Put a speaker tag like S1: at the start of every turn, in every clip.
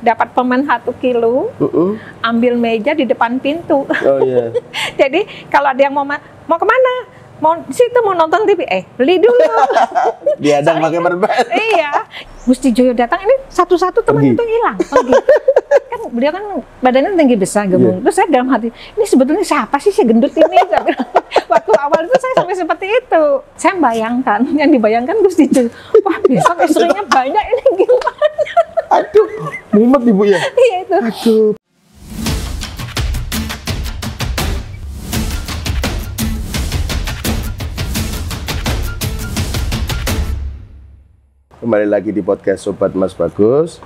S1: dapat permen 1 kilo, ambil meja di depan pintu.
S2: Oh iya.
S1: Jadi kalau ada yang mau kemana? Mau situ mau nonton TV, beli dulu.
S2: Diadang pakai permen.
S1: Iya. Gusti Joyo datang, ini satu-satu teman itu hilang. Pergi. Kan beliau kan badannya tinggi besar, gemuk. Terus saya dalam hati, ini sebetulnya siapa sih si gendut ini? Waktu awal itu saya sampai seperti itu. Saya bayangkan, yang dibayangkan Gusti Joyo, wah besok istrinya banyak, ini gimana?
S2: Aduh, mumet Ibu ya?
S1: Iya itu.
S2: Aduh. Kembali lagi di podcast Sobat Mas Bagus.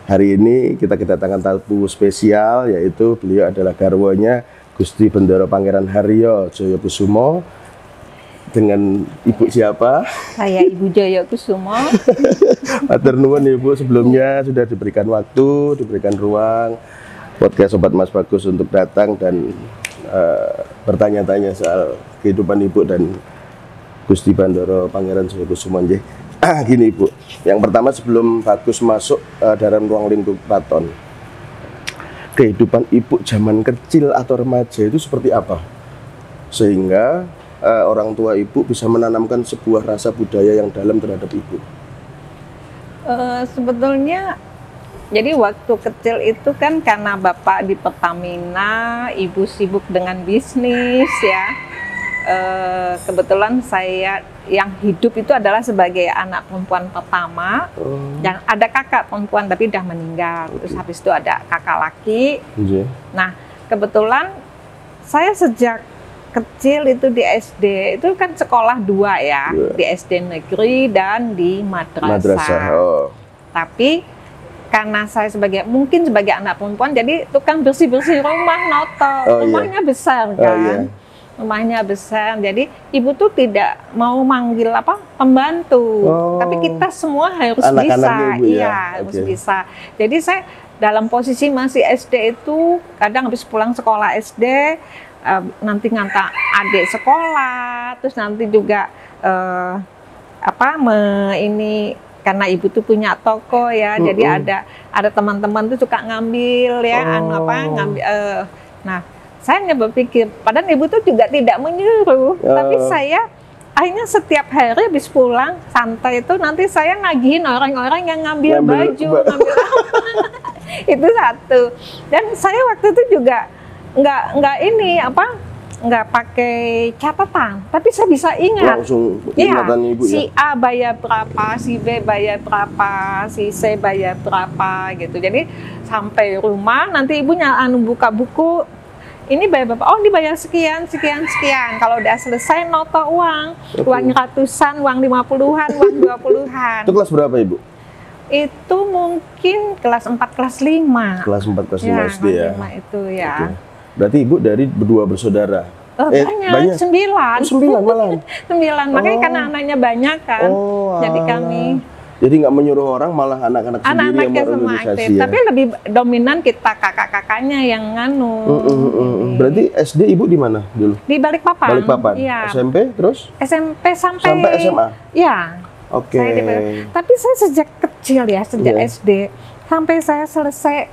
S2: Hari ini kita kedatangan tamu spesial, yaitu beliau adalah garwanya Gusti Bendoro Pangeran Haryo Joyokusumo. Dengan Ibu siapa?
S1: Saya Ibu Joyokusumo.
S2: Matur nuwun Ibu, sebelumnya sudah diberikan waktu, diberikan ruang podcast Sobat Mas Bagus untuk datang dan bertanya-tanya soal kehidupan Ibu dan Gusti Bendoro Pangeran Joyokusumo. Gini Ibu, yang pertama sebelum Bagus masuk dalam ruang lingkup keraton, kehidupan Ibu zaman kecil atau remaja itu seperti apa? Sehingga orang tua Ibu bisa menanamkan sebuah rasa budaya yang dalam terhadap Ibu.
S1: Sebetulnya, jadi waktu kecil itu kan karena Bapak di Pertamina, Ibu sibuk dengan bisnis ya. Kebetulan saya yang hidup itu adalah sebagai anak perempuan pertama. Yang ada kakak perempuan tapi udah meninggal. Terus habis itu ada kakak laki. Nah, kebetulan saya sejak kecil itu di SD itu kan sekolah 2 ya, di SD negeri dan di madrasah. Tapi karena saya mungkin sebagai anak perempuan, jadi tukang bersih-bersih rumah, noto, rumahnya besar kan. Rumahnya besar, jadi ibu tuh tidak mau manggil pembantu, tapi kita semua harus bisa, harus bisa. Jadi saya dalam posisi masih SD itu kadang habis pulang sekolah SD nanti ngantar adik sekolah, terus nanti juga karena ibu tuh punya toko ya, jadi ada teman-teman tuh suka ngambil ya, nah. Saya hanya berpikir, padahal ibu tuh juga tidak menyuruh, tapi saya akhirnya setiap hari habis pulang santai itu nanti saya ngagihin orang-orang yang ngambil baju, ngambil apa. Itu satu. Dan saya waktu itu juga nggak pakai catatan, tapi saya bisa ingat.
S2: Langsung ingatan Ibu
S1: si A bayar berapa, si B bayar berapa, si C bayar berapa gitu. Jadi sampai rumah nanti ibunya buka buku. Ini bayar berapa? Oh, dibayar sekian. Kalau udah selesai noto uang ratusan, uang 50-an, uang 20-an.
S2: Itu kelas berapa Ibu?
S1: Itu mungkin kelas 4, kelas 5.
S2: Kelas 4, kelas 5 SD ya?
S1: Kelas 5 itu ya.
S2: Berarti Ibu dari berdua bersaudara?
S1: Banyak. 9.
S2: 9 malah?
S1: 9, makanya karena anaknya banyak kan. Jadi kami...
S2: Jadi nggak menyuruh orang, malah anak-anak sendiri yang berorganisasi ya?
S1: Tapi lebih dominan kita kakak-kakaknya yang nganu.
S2: Berarti SD Ibu di mana dulu?
S1: Di Balikpapan.
S2: Balikpapan?
S1: Iya.
S2: SMP terus?
S1: SMP sampai
S2: SMA?
S1: Iya.
S2: Oke.
S1: Tapi saya sejak kecil ya, sejak SD sampai saya selesai,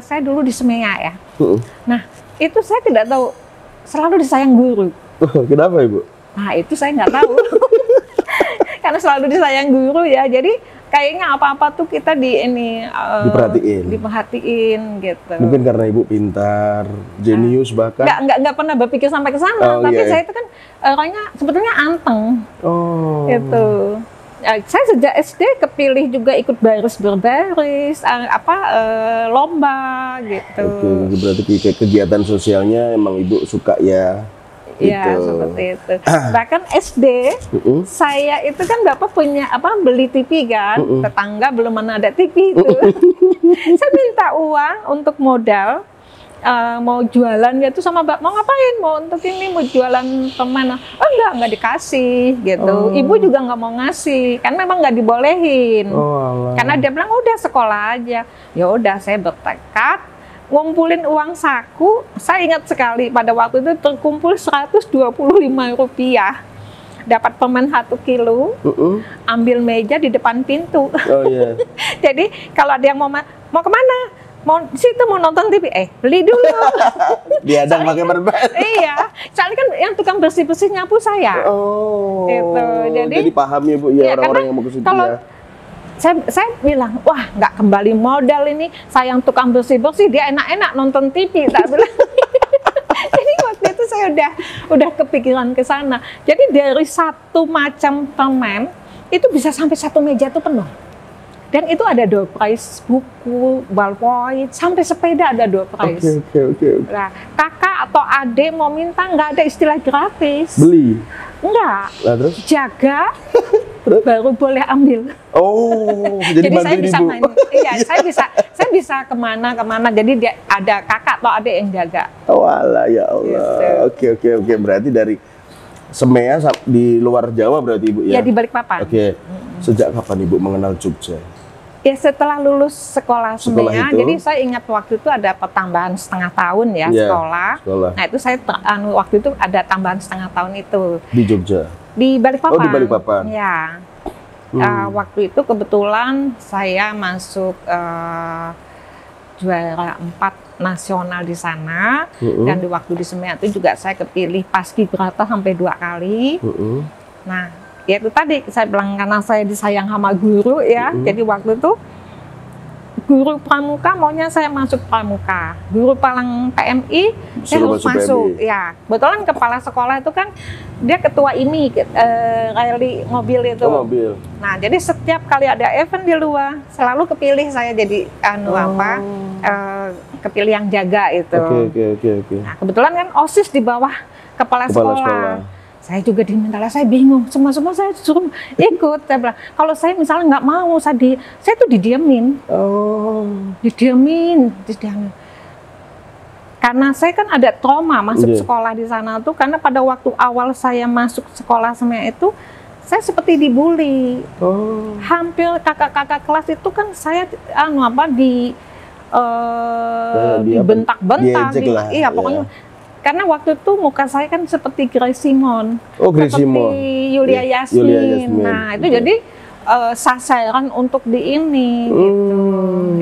S1: saya dulu di Semea ya. Nah, itu saya tidak tahu, selalu disayang guru.
S2: Kenapa Ibu?
S1: Nah, itu saya nggak tahu. Karena selalu disayang guru ya, jadi kayaknya apa-apa tuh kita diperhatiin gitu.
S2: Mungkin karena Ibu pintar, jenius bahkan.
S1: Nggak pernah berpikir sampai ke sana, tapi saya itu kan orangnya sebetulnya anteng. Gitu. Saya sejak SD kepilih juga ikut baris berbaris, lomba gitu.
S2: Oke, berarti kegiatan sosialnya emang Ibu suka ya?
S1: Iya, seperti itu. Bahkan SD, saya itu kan Bapak punya beli TV kan, tetangga belum mana ada TV itu. Saya minta uang untuk modal, mau jualan gitu sama Bapak, mau ngapain? Mau untuk ini, mau jualan permen. Oh enggak dikasih gitu. Ibu juga nggak mau ngasih, kan memang nggak dibolehin. Karena dia bilang udah sekolah aja. Ya udah, saya bertekad ngumpulin uang saku. Saya ingat sekali pada waktu itu terkumpul Rp125. dapat permen 1 kilo, ambil meja di depan pintu.
S2: Oh iya.
S1: Jadi kalau ada yang mau kemana? Mau situ mau nonton TV, beli dulu.
S2: Diadang pakai permen.
S1: Iya, soalnya kan yang tukang bersih-bersih nyapu saya.
S2: Oh.
S1: Gitu. Jadi
S2: paham ya Bu ya, orang-orang yang mau ke situ ya.
S1: Saya bilang, wah nggak kembali modal ini, saya yang tukang bersih-bersih, dia enak-enak nonton TV, tak bilang. Jadi waktu itu saya udah kepikiran ke sana. Jadi dari satu macam permen, itu bisa sampai 1 meja itu penuh. Dan itu ada door prize, buku, ballpoint, sampai sepeda ada door prize.
S2: Oke.
S1: Nah, kakak atau adik mau minta, nggak ada istilah gratis.
S2: Beli?
S1: Enggak.
S2: Nah, terus?
S1: Jaga, baru boleh ambil.
S2: Oh, jadi
S1: saya bisa
S2: Ibu.
S1: main. Iya, saya bisa kemana. Jadi dia ada kakak atau adik yang jaga.
S2: Oh alah, ya Allah.
S1: Gitu.
S2: Oke. Berarti dari Semea di luar Jawa berarti Ibu ya?
S1: Ya, di Balikpapan.
S2: Oke. Sejak kapan Ibu mengenal Jogja?
S1: Ya setelah lulus sekolah Semea,
S2: itu?
S1: jadi saya ingat waktu itu ada pertambahan setengah tahun ya, sekolah. Nah itu saya waktu itu ada tambahan setengah tahun itu.
S2: Di Jogja?
S1: Di Balikpapan.
S2: Oh di Balikpapan.
S1: Ya. Waktu itu kebetulan saya masuk juara 4 nasional di sana, dan di waktu di Semea itu juga saya kepilih paskibraka sampai 2 kali. Nah, ya itu tadi saya bilang karena saya disayang sama guru ya, jadi waktu itu guru pramuka maunya saya masuk pramuka, guru palang PMI saya harus masuk. Ya, kebetulan kepala sekolah itu kan dia ketua IMI, rally mobil itu.
S2: Oh, mobil.
S1: Nah, jadi setiap kali ada event di luar selalu kepilih saya jadi kepilih yang jaga itu.
S2: Oke.
S1: Nah, kebetulan kan OSIS di bawah kepala sekolah. Saya juga diminta, saya bingung, semua saya suruh ikut. Saya bilang, kalau saya misalnya nggak mau, saya tuh didiemin. Didiemin. Karena saya kan ada trauma masuk sekolah di sana tuh, karena pada waktu awal saya masuk sekolah Semea itu, saya seperti dibully. Hampir kakak-kakak kelas itu kan saya dibentak-bentak. Iya, pokoknya. Karena waktu itu muka saya kan seperti Grace Simon, seperti Yulia Yasmin. Nah itu jadi sasaran untuk di ini, gitu.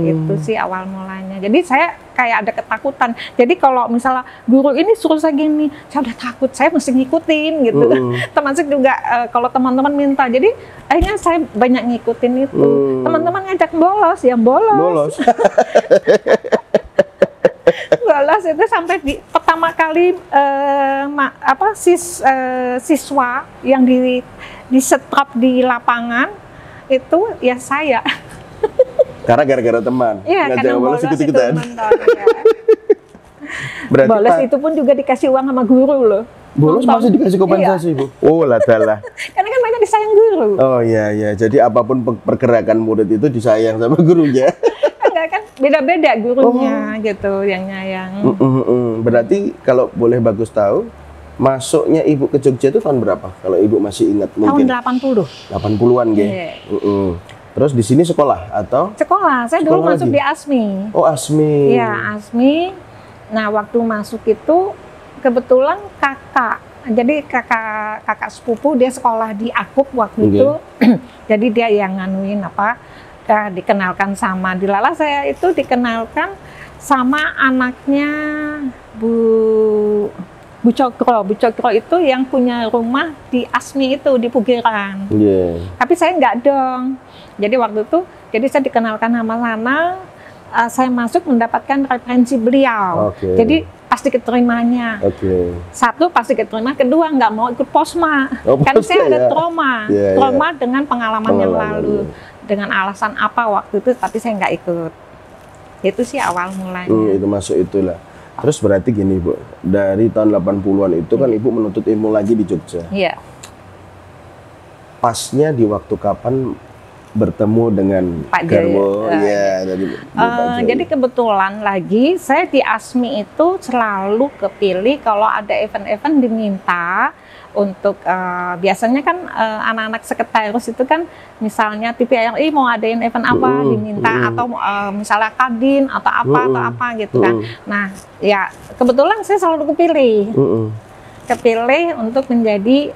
S1: Itu sih awal mulanya. Jadi saya kayak ada ketakutan. Jadi kalau misalnya guru ini suruh saya gini, saya udah takut, saya mesti ngikutin gitu. Termasuk juga kalau teman-teman minta. Jadi akhirnya saya banyak ngikutin itu. Teman-teman ngajak bolos, ya bolos. Bolos itu sampai pertama kali siswa yang disetrap di lapangan itu ya saya.
S2: Karena gara-gara teman.
S1: Iya, karena bolos itu teman-teman.
S2: Berarti
S1: bolos itu pun juga dikasih uang sama guru loh.
S2: Bolos masih dikasih kompensasi, Bu? Oh lah dalah.
S1: Karena kan banyak disayang guru.
S2: Oh iya. Jadi apapun pergerakan murid itu disayang sama gurunya.
S1: Kan beda-beda gurunya gitu yang nyayang.
S2: Berarti kalau boleh Bagus tahu, masuknya Ibu ke Jogja itu tahun berapa? Kalau Ibu masih ingat mungkin.
S1: Tahun 80.
S2: 80-an nggih. Terus di sini sekolah atau?
S1: Sekolah. Saya dulu masuk di ASMI.
S2: Oh, ASMI.
S1: Iya, ASMI. Nah, waktu masuk itu kebetulan kakak. Jadi kakak sepupu dia sekolah di Akup waktu itu. Jadi dia yang nganuin dikenalkan sama Dilala, saya itu dikenalkan sama anaknya Bu Cokro. Bu Cokro itu yang punya rumah di ASMI itu di Pugeran. Tapi saya nggak dong. Jadi waktu itu, saya dikenalkan sama sana. Saya masuk mendapatkan referensi beliau. Jadi pasti keterimanya. Satu pasti keterima, kedua nggak mau ikut posma. Kan saya ada trauma dengan pengalaman yang lalu. Dengan alasan apa waktu itu, tapi saya nggak ikut. Itu sih awal mulanya.
S2: Itu masuk itulah. Terus berarti gini Bu, dari tahun 80-an itu kan Ibu menuntut ilmu lagi di Jogja. Iya. Pasnya di waktu kapan bertemu dengan
S1: Pak Garwo?
S2: Jadi
S1: kebetulan lagi saya di ASMI itu selalu kepilih kalau ada event-event diminta untuk biasanya kan anak-anak sekretaris itu kan misalnya TVRI mau adain event apa diminta atau misalnya Kadin atau apa gitu kan. Nah ya kebetulan saya selalu kepilih. kepilih untuk menjadi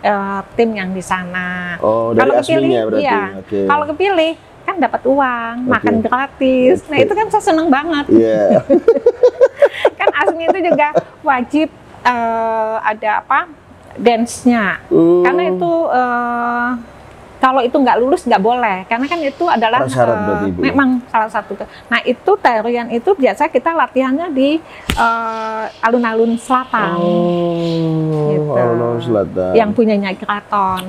S1: tim yang di sana.
S2: Oh, dari aslinya berarti.
S1: Iya.
S2: Okay.
S1: Kalau kepilih kan dapat uang, makan gratis. Nah itu kan saya seneng banget.
S2: Iya.
S1: Kan aslinya itu juga wajib ada apa dance-nya. Karena itu kalau itu nggak lulus nggak boleh, karena kan itu adalah memang salah satu. Nah itu tarian itu biasa kita latihannya di alun-alun selatan. Gitu.
S2: Alun-alun selatan.
S1: Yang punyanya keraton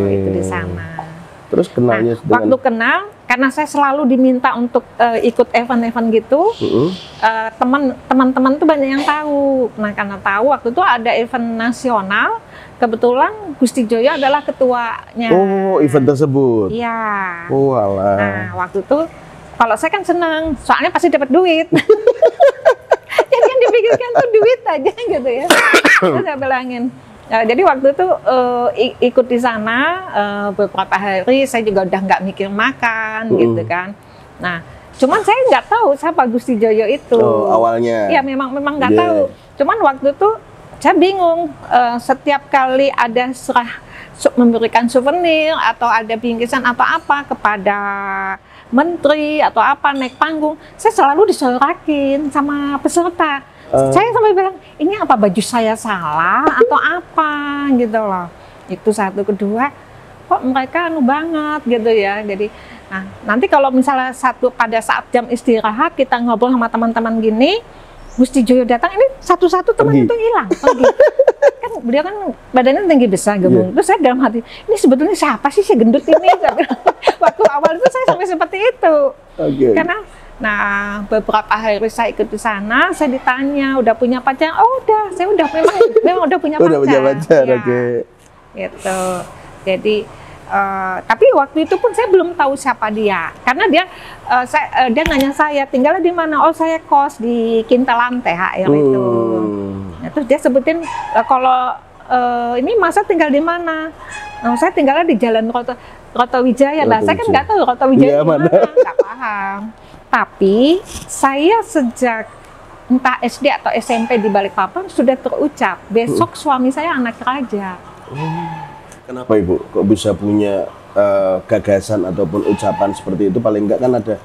S1: itu di sana.
S2: Terus kenalnya
S1: dengan waktu kenal, karena saya selalu diminta untuk ikut event-event gitu, teman-teman tuh banyak yang tahu. Nah karena tahu waktu itu ada event nasional. Kebetulan Gusti Joyo adalah ketuanya.
S2: Oh, event tersebut.
S1: Iya.
S2: Oh, alah.
S1: Nah, waktu itu kalau saya kan senang, soalnya pasti dapat duit. Jadi yang dipikirkan tuh duit aja gitu ya. Terus saya bilangin. Jadi waktu itu ikut di sana beberapa hari, saya juga udah nggak mikir makan gitu kan. Nah, cuman saya nggak tahu siapa Gusti Joyo itu.
S2: Oh, awalnya.
S1: Iya, memang nggak tahu. Cuman waktu itu saya bingung, setiap kali ada memberikan souvenir atau ada bingkisan atau apa kepada menteri atau apa naik panggung, saya selalu disorakin sama peserta. Saya sampai bilang, ini apa baju saya salah atau apa gitu loh. Itu satu. Kedua, kok mereka anu banget gitu ya. Jadi, nah nanti kalau misalnya pada saat jam istirahat kita ngobrol sama teman-teman gini, Gusti Joyo datang, ini satu-satu teman itu hilang, pergi. Kan beliau kan badannya tinggi besar, gemuk. Terus saya dalam hati, ini sebetulnya siapa sih si gendut ini? Waktu awal itu saya sampai seperti itu. Karena, nah beberapa hari saya ikut di sana, saya ditanya, udah punya pacar? Oh udah, saya udah memang udah punya pacar.
S2: Udah punya pacar,
S1: ya. Gitu. Jadi, tapi waktu itu pun saya belum tahu siapa dia, karena dia nanya saya tinggalnya di mana. Oh saya kos di Kintalan THR itu. Nah, terus dia sebutin kalau ini Masa tinggal di mana? Nah, saya tinggalnya di Jalan Rotowijaya. Lah saya kan nggak tahu Rotowijaya di mana, nggak paham. Tapi saya sejak entah SD atau SMP di Balikpapan sudah terucap besok suami saya anak raja.
S2: Kenapa Ibu kok bisa punya gagasan ataupun ucapan seperti itu? Paling enggak kan ada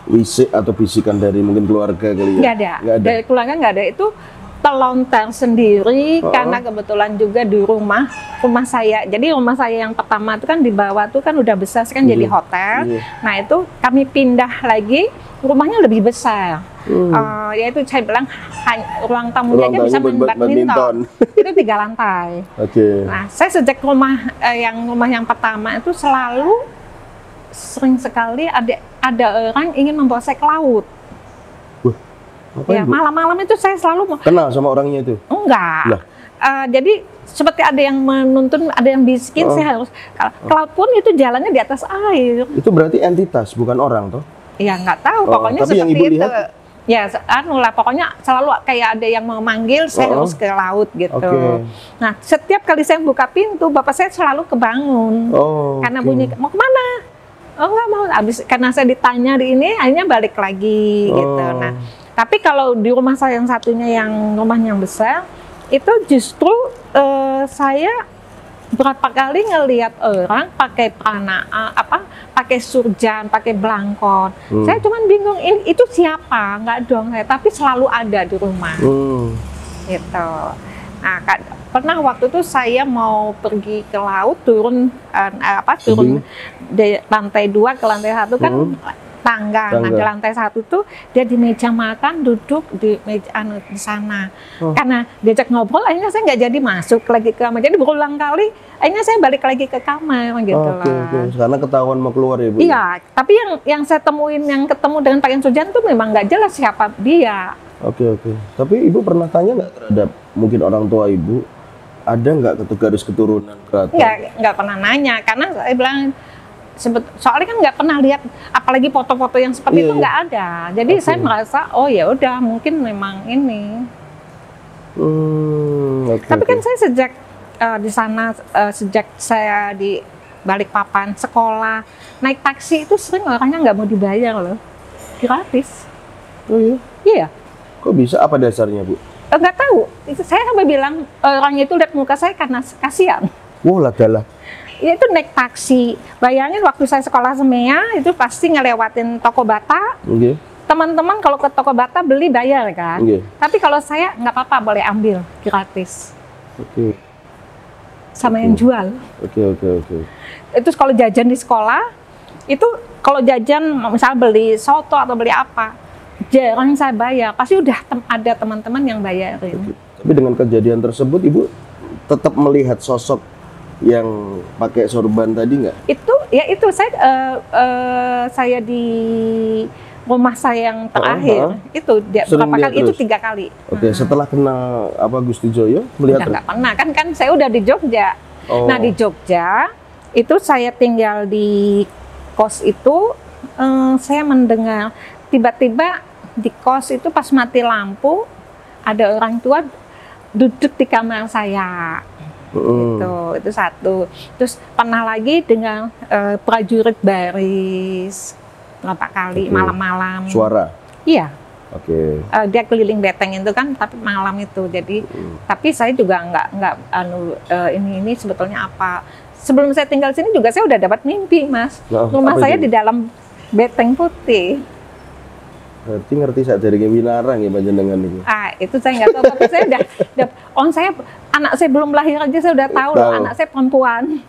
S2: wisik atau bisikan dari mungkin keluarga kali ya?
S1: Nggak ada. Dari keluarga nggak ada. Itu telontar sendiri karena kebetulan juga di rumah saya. Jadi rumah saya yang pertama itu kan di bawah tuh kan udah besar kan jadi hotel. Nah itu kami pindah lagi, rumahnya lebih besar. Yaitu saya bilang ruang tamunya aja bisa main badminton. Itu 3 lantai. Nah, saya sejak rumah yang pertama itu sering sekali ada orang ingin membawa saya ke laut. Ya, malam-malam itu saya selalu
S2: kenal sama orangnya itu?
S1: Enggak. Jadi seperti ada yang menuntun, ada yang bisikin saya harus ke laut pun itu jalannya di atas air.
S2: Itu berarti entitas, bukan orang toh?
S1: Ya nggak tahu, pokoknya
S2: tapi
S1: seperti
S2: yang Ibu
S1: itu.
S2: Lihat?
S1: Ya, pokoknya selalu kayak ada yang memanggil saya harus ke laut gitu. Nah, setiap kali saya buka pintu, bapak saya selalu kebangun. Karena bunyi, mau kemana? Oh nggak mau, karena saya ditanya di ini, akhirnya balik lagi gitu. Nah, tapi kalau di rumah saya yang satunya yang rumahnya yang besar, itu justru saya berapa kali ngelihat orang pakai pakai surjan, pakai belangkon. Saya cuman bingung, itu siapa? Nggak dong, tapi selalu ada di rumah. Gitu. Nah, pernah waktu itu saya mau pergi ke laut, turun dari lantai 2 ke lantai 1 kan tangga. Nah, di lantai 1 tuh dia di meja makan, duduk di meja di sana. Karena diajak ngobrol, akhirnya saya nggak jadi masuk lagi ke kamar. Jadi berulang kali, akhirnya saya balik lagi ke kamar gitu lah.
S2: Karena ketahuan mau keluar ya Bu?
S1: Iya, tapi yang saya temuin, yang ketemu dengan Pak Surjan tuh memang nggak jelas siapa dia.
S2: Tapi Ibu pernah tanya nggak terhadap mungkin orang tua Ibu, ada nggak garis keturunan keraton?
S1: Nggak pernah nanya, karena saya bilang soalnya kan nggak pernah lihat, apalagi foto-foto yang seperti itu nggak ada. Jadi saya merasa, oh ya udah mungkin memang ini. Tapi kan saya sejak di sana, sejak saya di Balikpapan sekolah, naik taksi itu sering orangnya nggak mau dibayar loh, gratis.
S2: Oh iya?
S1: Iya.
S2: Kok bisa? Apa dasarnya Bu?
S1: Nggak tahu. Saya sampai bilang orang itu lihat muka saya karena kasihan.
S2: Wah, ladalah.
S1: Ya itu naik taksi. Bayangin waktu saya sekolah semea itu pasti ngelewatin toko bata.
S2: Oke.
S1: Teman-teman kalau ke toko bata beli bayar kan.
S2: Oke.
S1: Tapi kalau saya nggak apa-apa, boleh ambil gratis.
S2: Oke.
S1: Sama yang jual.
S2: Oke.
S1: Itu kalau jajan di sekolah, itu kalau jajan misalnya beli soto atau beli apa, jarang saya bayar, pasti udah ada teman-teman yang bayarin.
S2: Tapi dengan kejadian tersebut, Ibu tetap melihat sosok yang pakai sorban tadi nggak?
S1: Itu saya di rumah saya yang terakhir itu dia berapa kali? Itu 3 kali.
S2: Oke, setelah kenal Gusti Joyo melihat
S1: nggak pernah kan saya udah di Jogja. Nah di Jogja itu saya tinggal di kos itu, saya mendengar tiba-tiba di kos itu pas mati lampu ada orang tua duduk di kamar saya. Itu satu. Terus pernah lagi dengan prajurit baris berapa kali malam-malam.
S2: Suara?
S1: Iya.
S2: Oke.
S1: Dia keliling beteng itu kan, tapi malam itu. Jadi, tapi saya juga nggak ini sebetulnya apa. Sebelum saya tinggal sini juga saya udah dapat mimpi, Mas. Rumah saya di dalam beteng putih.
S2: Berarti ngerti saat dari winarang ya panjenengan itu.
S1: Itu saya nggak tahu, tapi saya udah anak saya belum lahir aja saya udah tahu loh, anak saya perempuan.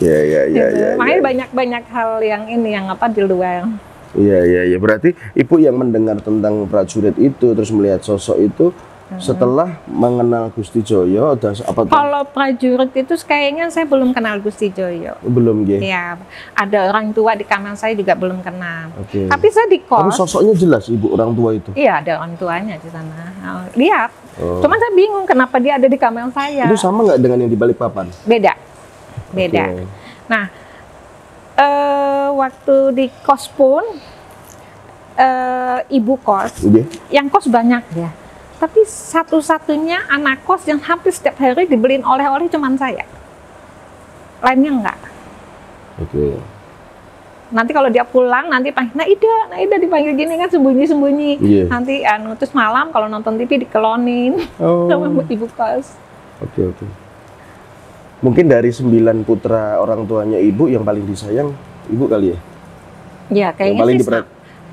S2: Iya.
S1: Makanya banyak hal yang ini yang apa di luar.
S2: Iya. Berarti Ibu yang mendengar tentang prajurit itu terus melihat sosok itu setelah mengenal Gusti Joyo dan apa?
S1: Kalau prajurit itu kayaknya saya belum kenal Gusti Joyo.
S2: Belum ya?
S1: Iya, ada orang tua di kamar saya juga belum kenal.
S2: Oke.
S1: Tapi saya di kos.
S2: Tapi sosoknya jelas Ibu orang tua itu?
S1: Iya, ada orang tuanya di sana. Lihat. Cuman saya bingung kenapa dia ada di kamar saya.
S2: Itu sama nggak dengan yang di Balikpapan?
S1: Beda.
S2: Okay.
S1: Nah, waktu di kos pun ibu kos, yang kos banyak ya. Tapi satu-satunya anak kos yang hampir setiap hari dibeliin oleh-oleh cuman saya. Lainnya enggak.
S2: Oke.
S1: Nanti kalau dia pulang, nanti panggil, Naida dipanggil gini kan sembunyi-sembunyi. Nanti terus malam kalau nonton TV dikelonin sama ibu kos.
S2: Oke. Mungkin dari 9 putra orang tuanya Ibu yang paling disayang Ibu kali ya?
S1: Iya, kayaknya sih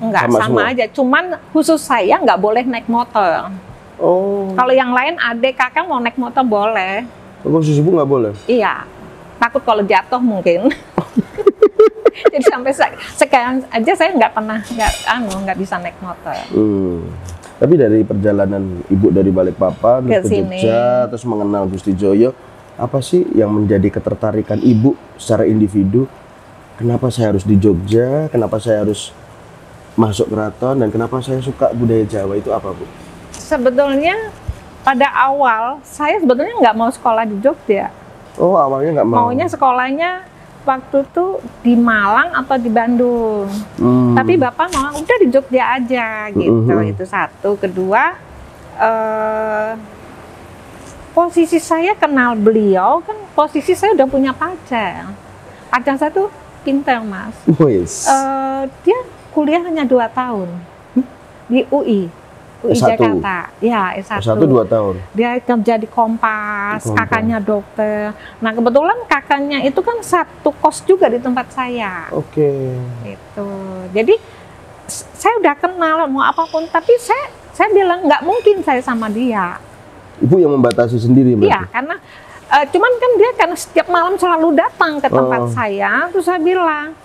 S1: enggak sama aja. Cuman khusus saya nggak boleh naik motor. Kalau yang lain adik kakak mau naik motor boleh.
S2: Khusus Ibu nggak boleh?
S1: Iya, takut kalau jatuh mungkin. Jadi sampai sekarang aja saya nggak bisa naik motor.
S2: Tapi dari perjalanan Ibu dari Balikpapan ke Jogja terus mengenal Gusti Joyo, apa sih yang menjadi ketertarikan Ibu secara individu? Kenapa saya harus di Jogja? Kenapa saya harus masuk keraton? Dan kenapa saya suka budaya Jawa itu apa, Bu?
S1: Sebetulnya pada awal saya sebetulnya nggak mau sekolah di Jogja.
S2: Awalnya nggak mau?
S1: Maunya sekolahnya waktu itu di Malang atau di Bandung. Tapi Bapak mau udah di Jogja aja gitu. Itu satu. Kedua, posisi saya kenal beliau kan posisi saya udah punya pacar. Pacar saya tuh pintar, Mas. Dia kuliah hanya 2 tahun di UI
S2: S1.
S1: Jakarta. Ya, S1.
S2: S1 2 tahun.
S1: Dia kerja di Kompas, kakaknya dokter. Nah, kebetulan kakaknya itu kan satu kos juga di tempat saya.
S2: Oke.
S1: Itu. Jadi saya udah kenal mau apapun, tapi saya bilang nggak mungkin saya sama dia.
S2: Ibu yang membatasi sendiri berarti?
S1: Iya, karena cuman kan dia karena setiap malam selalu datang ke tempat saya, terus saya bilang,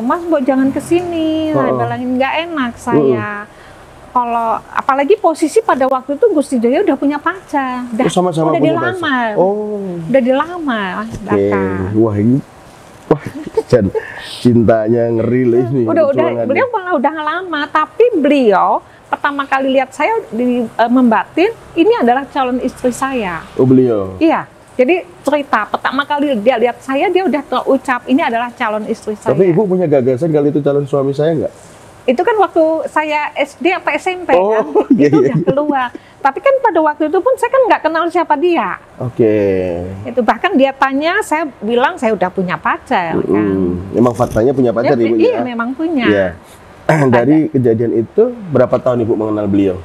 S1: Mas, jangan kesini, saya bilangin nggak enak saya. Kalau apalagi posisi pada waktu itu Gusti Joyo udah punya pacar,
S2: sama-sama
S1: udah
S2: punya
S1: dilamar,
S2: pacar.
S1: udah dilamar.
S2: Wah ini, cintanya ngeri lah ini.
S1: Beliau malah udah lama, tapi beliau pertama kali lihat saya di Membatin, ini adalah calon istri saya.
S2: Beliau?
S1: Iya. Jadi cerita pertama kali dia lihat saya, dia udah terucap ini adalah calon istri saya.
S2: Tapi Ibu punya gagasan kali itu calon suami saya nggak?
S1: Itu kan waktu saya SD apa SMP kan, itu udah keluar. Tapi kan pada waktu itu pun saya kan nggak kenal siapa dia. Itu bahkan dia tanya, saya bilang saya udah punya pacar kan.
S2: Memang faktanya punya pacar Ibu ya?
S1: Iya, memang punya.
S2: Dari kejadian itu berapa tahun Ibu mengenal beliau?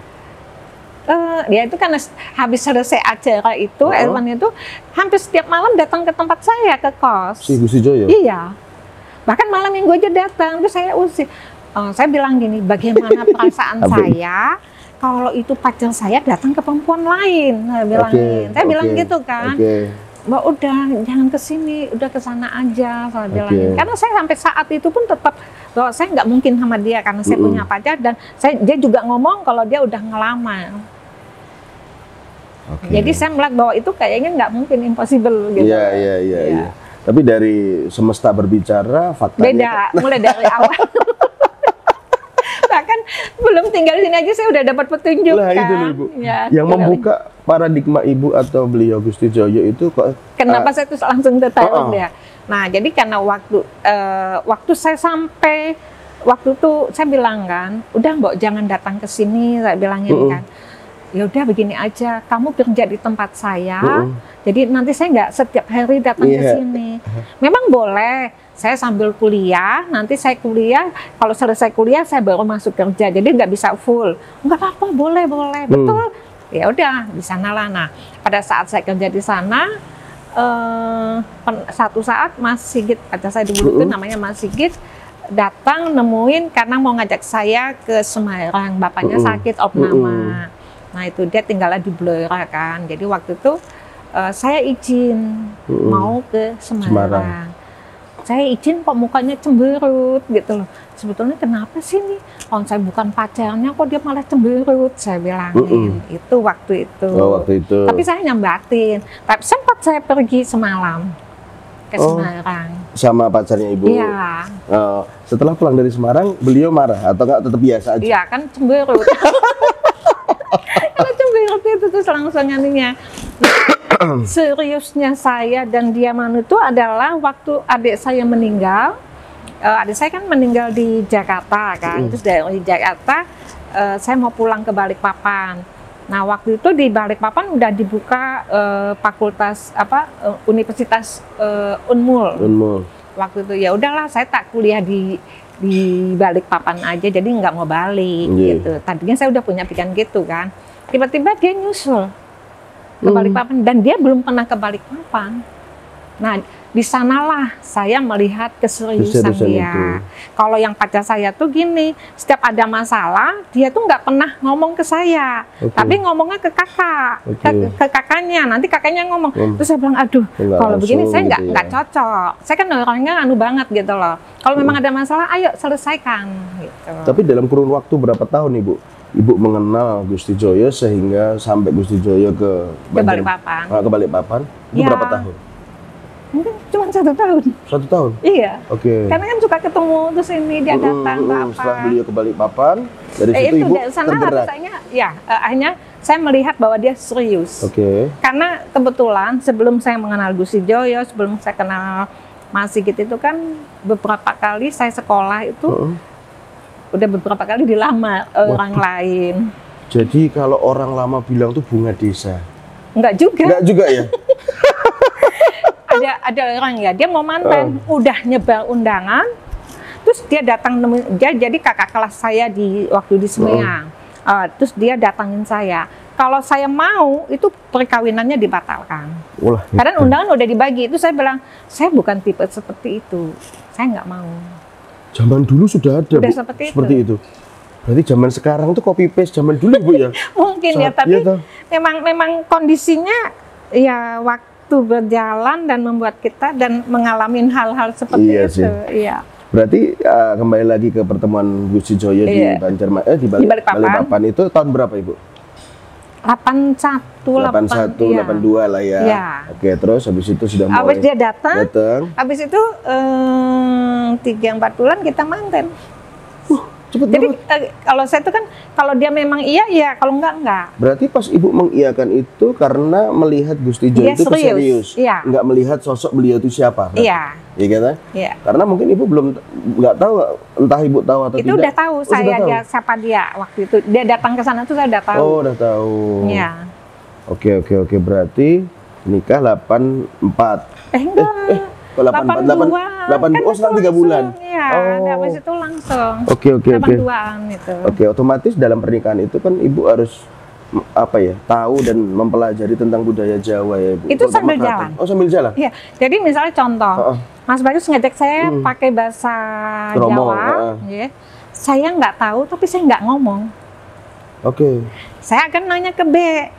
S1: Dia itu kan habis selesai acara itu, Erwan itu hampir setiap malam datang ke tempat saya, ke kos.
S2: Si Gusti Joyo?
S1: Iya. Bahkan malam minggu aja datang, terus saya usir. Saya bilang gini, bagaimana perasaan saya kalau itu pacar saya datang ke perempuan lain? Saya bilang gitu kan. Mbak udah jangan ke sini, udah ke sana aja, saya bilangin. Karena saya sampai saat itu pun tetap bahwa saya nggak mungkin sama dia karena saya punya pacar dan dia juga ngomong kalau dia udah ngelamar. Jadi saya melihat bahwa itu kayaknya nggak mungkin, impossible gitu.
S2: Iya. Tapi dari semesta berbicara, faktanya
S1: beda, mulai dari awal. Bahkan belum tinggal di sini aja saya udah dapat petunjuk.
S2: Lah
S1: kan.
S2: itu loh Ibu.
S1: Ya,
S2: yang membuka paradigma Ibu atau beliau Gusti Joyo itu kok
S1: kenapa saya tuh langsung tertarik ya. Nah, jadi karena waktu saya sampai waktu itu saya bilang kan, udah Mbok jangan datang ke sini, saya bilangin kan. Ya udah begini aja, kamu kerja di tempat saya. Jadi nanti saya nggak setiap hari datang ke sini. Memang boleh. Saya sambil kuliah, nanti saya kuliah, kalau selesai kuliah saya baru masuk kerja, jadi nggak bisa full. Nggak apa-apa, boleh, betul. Ya udah, di sana lah. Nah, pada saat saya kerja di sana, satu saat Mas Sigit, kata saya dulu itu namanya Mas Sigit, datang nemuin karena mau ngajak saya ke Semarang, bapaknya sakit opname. Nah itu dia tinggalnya di Blora kan, jadi waktu itu saya izin mau ke Semarang. Saya izin kok mukanya cemberut gitu loh. Sebetulnya kenapa sih nih? Kalau saya bukan pacarnya kok dia malah cemberut, saya bilangin. Itu waktu itu.
S2: Waktu itu.
S1: Tapi saya nyambatin. Tapi sempat saya pergi semalam ke Semarang.
S2: Sama pacarnya Ibu?
S1: Iya.
S2: Setelah pulang dari Semarang, beliau marah atau enggak tetap biasa aja?
S1: Iya kan cemberut. Kalau cemberut itu terus langsung aninya. Seriusnya saya dan dia itu adalah waktu adik saya meninggal. Adik saya kan meninggal di Jakarta kan. Terus dari Jakarta saya mau pulang ke Balikpapan. Nah waktu itu di Balikpapan udah dibuka fakultas Universitas Unmul. Waktu itu ya udahlah saya tak kuliah di Balikpapan aja, jadi nggak mau balik gitu. Tadinya saya udah punya pikiran gitu kan. Tiba-tiba dia nyusul ke Balikpapan dan dia belum pernah ke Balikpapan. Nah, di sanalah saya melihat keseriusan dia. Kalau yang pacar saya tuh gini, setiap ada masalah dia tuh nggak pernah ngomong ke saya, tapi ngomongnya ke kakak, ke kakaknya. Nanti kakaknya ngomong, terus saya bilang, aduh, kalau begini saya nggak cocok. Saya kan orangnya anu banget gitu loh. Kalau memang ada masalah, ayo selesaikan. Gitu.
S2: Tapi dalam kurun waktu berapa tahun Ibu mengenal Gusti Joyo sehingga sampai Gusti Joyo ke
S1: Balikpapan.
S2: Ke Balikpapan itu berapa tahun?
S1: Mungkin cuma 1 tahun.
S2: 1 tahun?
S1: Iya.
S2: Karena
S1: kan suka ketemu terus ini dia datang apa.
S2: Setelah beliau ke Balikpapan, dari situ Ibu tergerak.
S1: Akhirnya saya melihat bahwa dia serius. Karena kebetulan sebelum saya mengenal Gusti Joyo, sebelum saya kenal Mas Sigit itu kan beberapa kali saya sekolah itu udah beberapa kali dilamar orang lain.
S2: Jadi kalau orang lama bilang tuh bunga desa?
S1: Enggak juga.
S2: Enggak juga ya?
S1: ada orang ya, dia mau mantan, udah nyebar undangan, terus dia datang, dia jadi kakak kelas saya waktu di Semarang. Terus dia datangin saya. Kalau saya mau, itu perkawinannya dibatalkan. Karena undangan udah dibagi. Itu saya bilang, saya bukan tipe seperti itu. Saya nggak mau.
S2: Zaman dulu sudah ada seperti itu. Berarti zaman sekarang tuh copy paste zaman dulu Bu ya?
S1: Mungkin ya, tapi memang kondisinya ya waktu berjalan dan membuat kita dan mengalami hal-hal seperti itu. Iya.
S2: Berarti kembali lagi ke pertemuan Gusti Joyo di Balikpapan itu tahun berapa Ibu? 81, 82 lah ya. Oke, terus habis itu sudah mulai.
S1: Habis dia datang. Habis itu 3-4 bulan kita manten.
S2: Cepet
S1: jadi kalau saya itu kan kalau dia memang iya, kalau enggak.
S2: Berarti pas Ibu mengiyakan itu karena melihat Gusti Joyo itu serius. Enggak melihat sosok beliau itu siapa.
S1: Iya.
S2: Iya kan? Iya. Karena mungkin Ibu belum nggak tahu, entah Ibu tahu atau
S1: itu tidak. Itu udah tahu dia siapa dia waktu itu. Dia datang ke sana tuh saya udah tahu.
S2: Oh, udah tahu.
S1: Iya.
S2: Oke. Berarti nikah 84.
S1: Enggak.
S2: 82. Oh, selang 3 bulan.
S1: Iya, habis itu langsung.
S2: Oke.
S1: 82-an itu.
S2: Oke, otomatis dalam pernikahan itu kan Ibu harus apa ya, tahu dan mempelajari tentang budaya Jawa ya Bu?
S1: Itu
S2: Terutama
S1: sambil
S2: keraton.
S1: jalan.
S2: Oh, sambil jalan?
S1: Iya, jadi misalnya contoh, Mas Bagus ngajak saya pakai bahasa
S2: Romo,
S1: Jawa, ya. Saya nggak tahu, tapi saya nggak ngomong.
S2: Oke.
S1: Saya akan nanya ke B,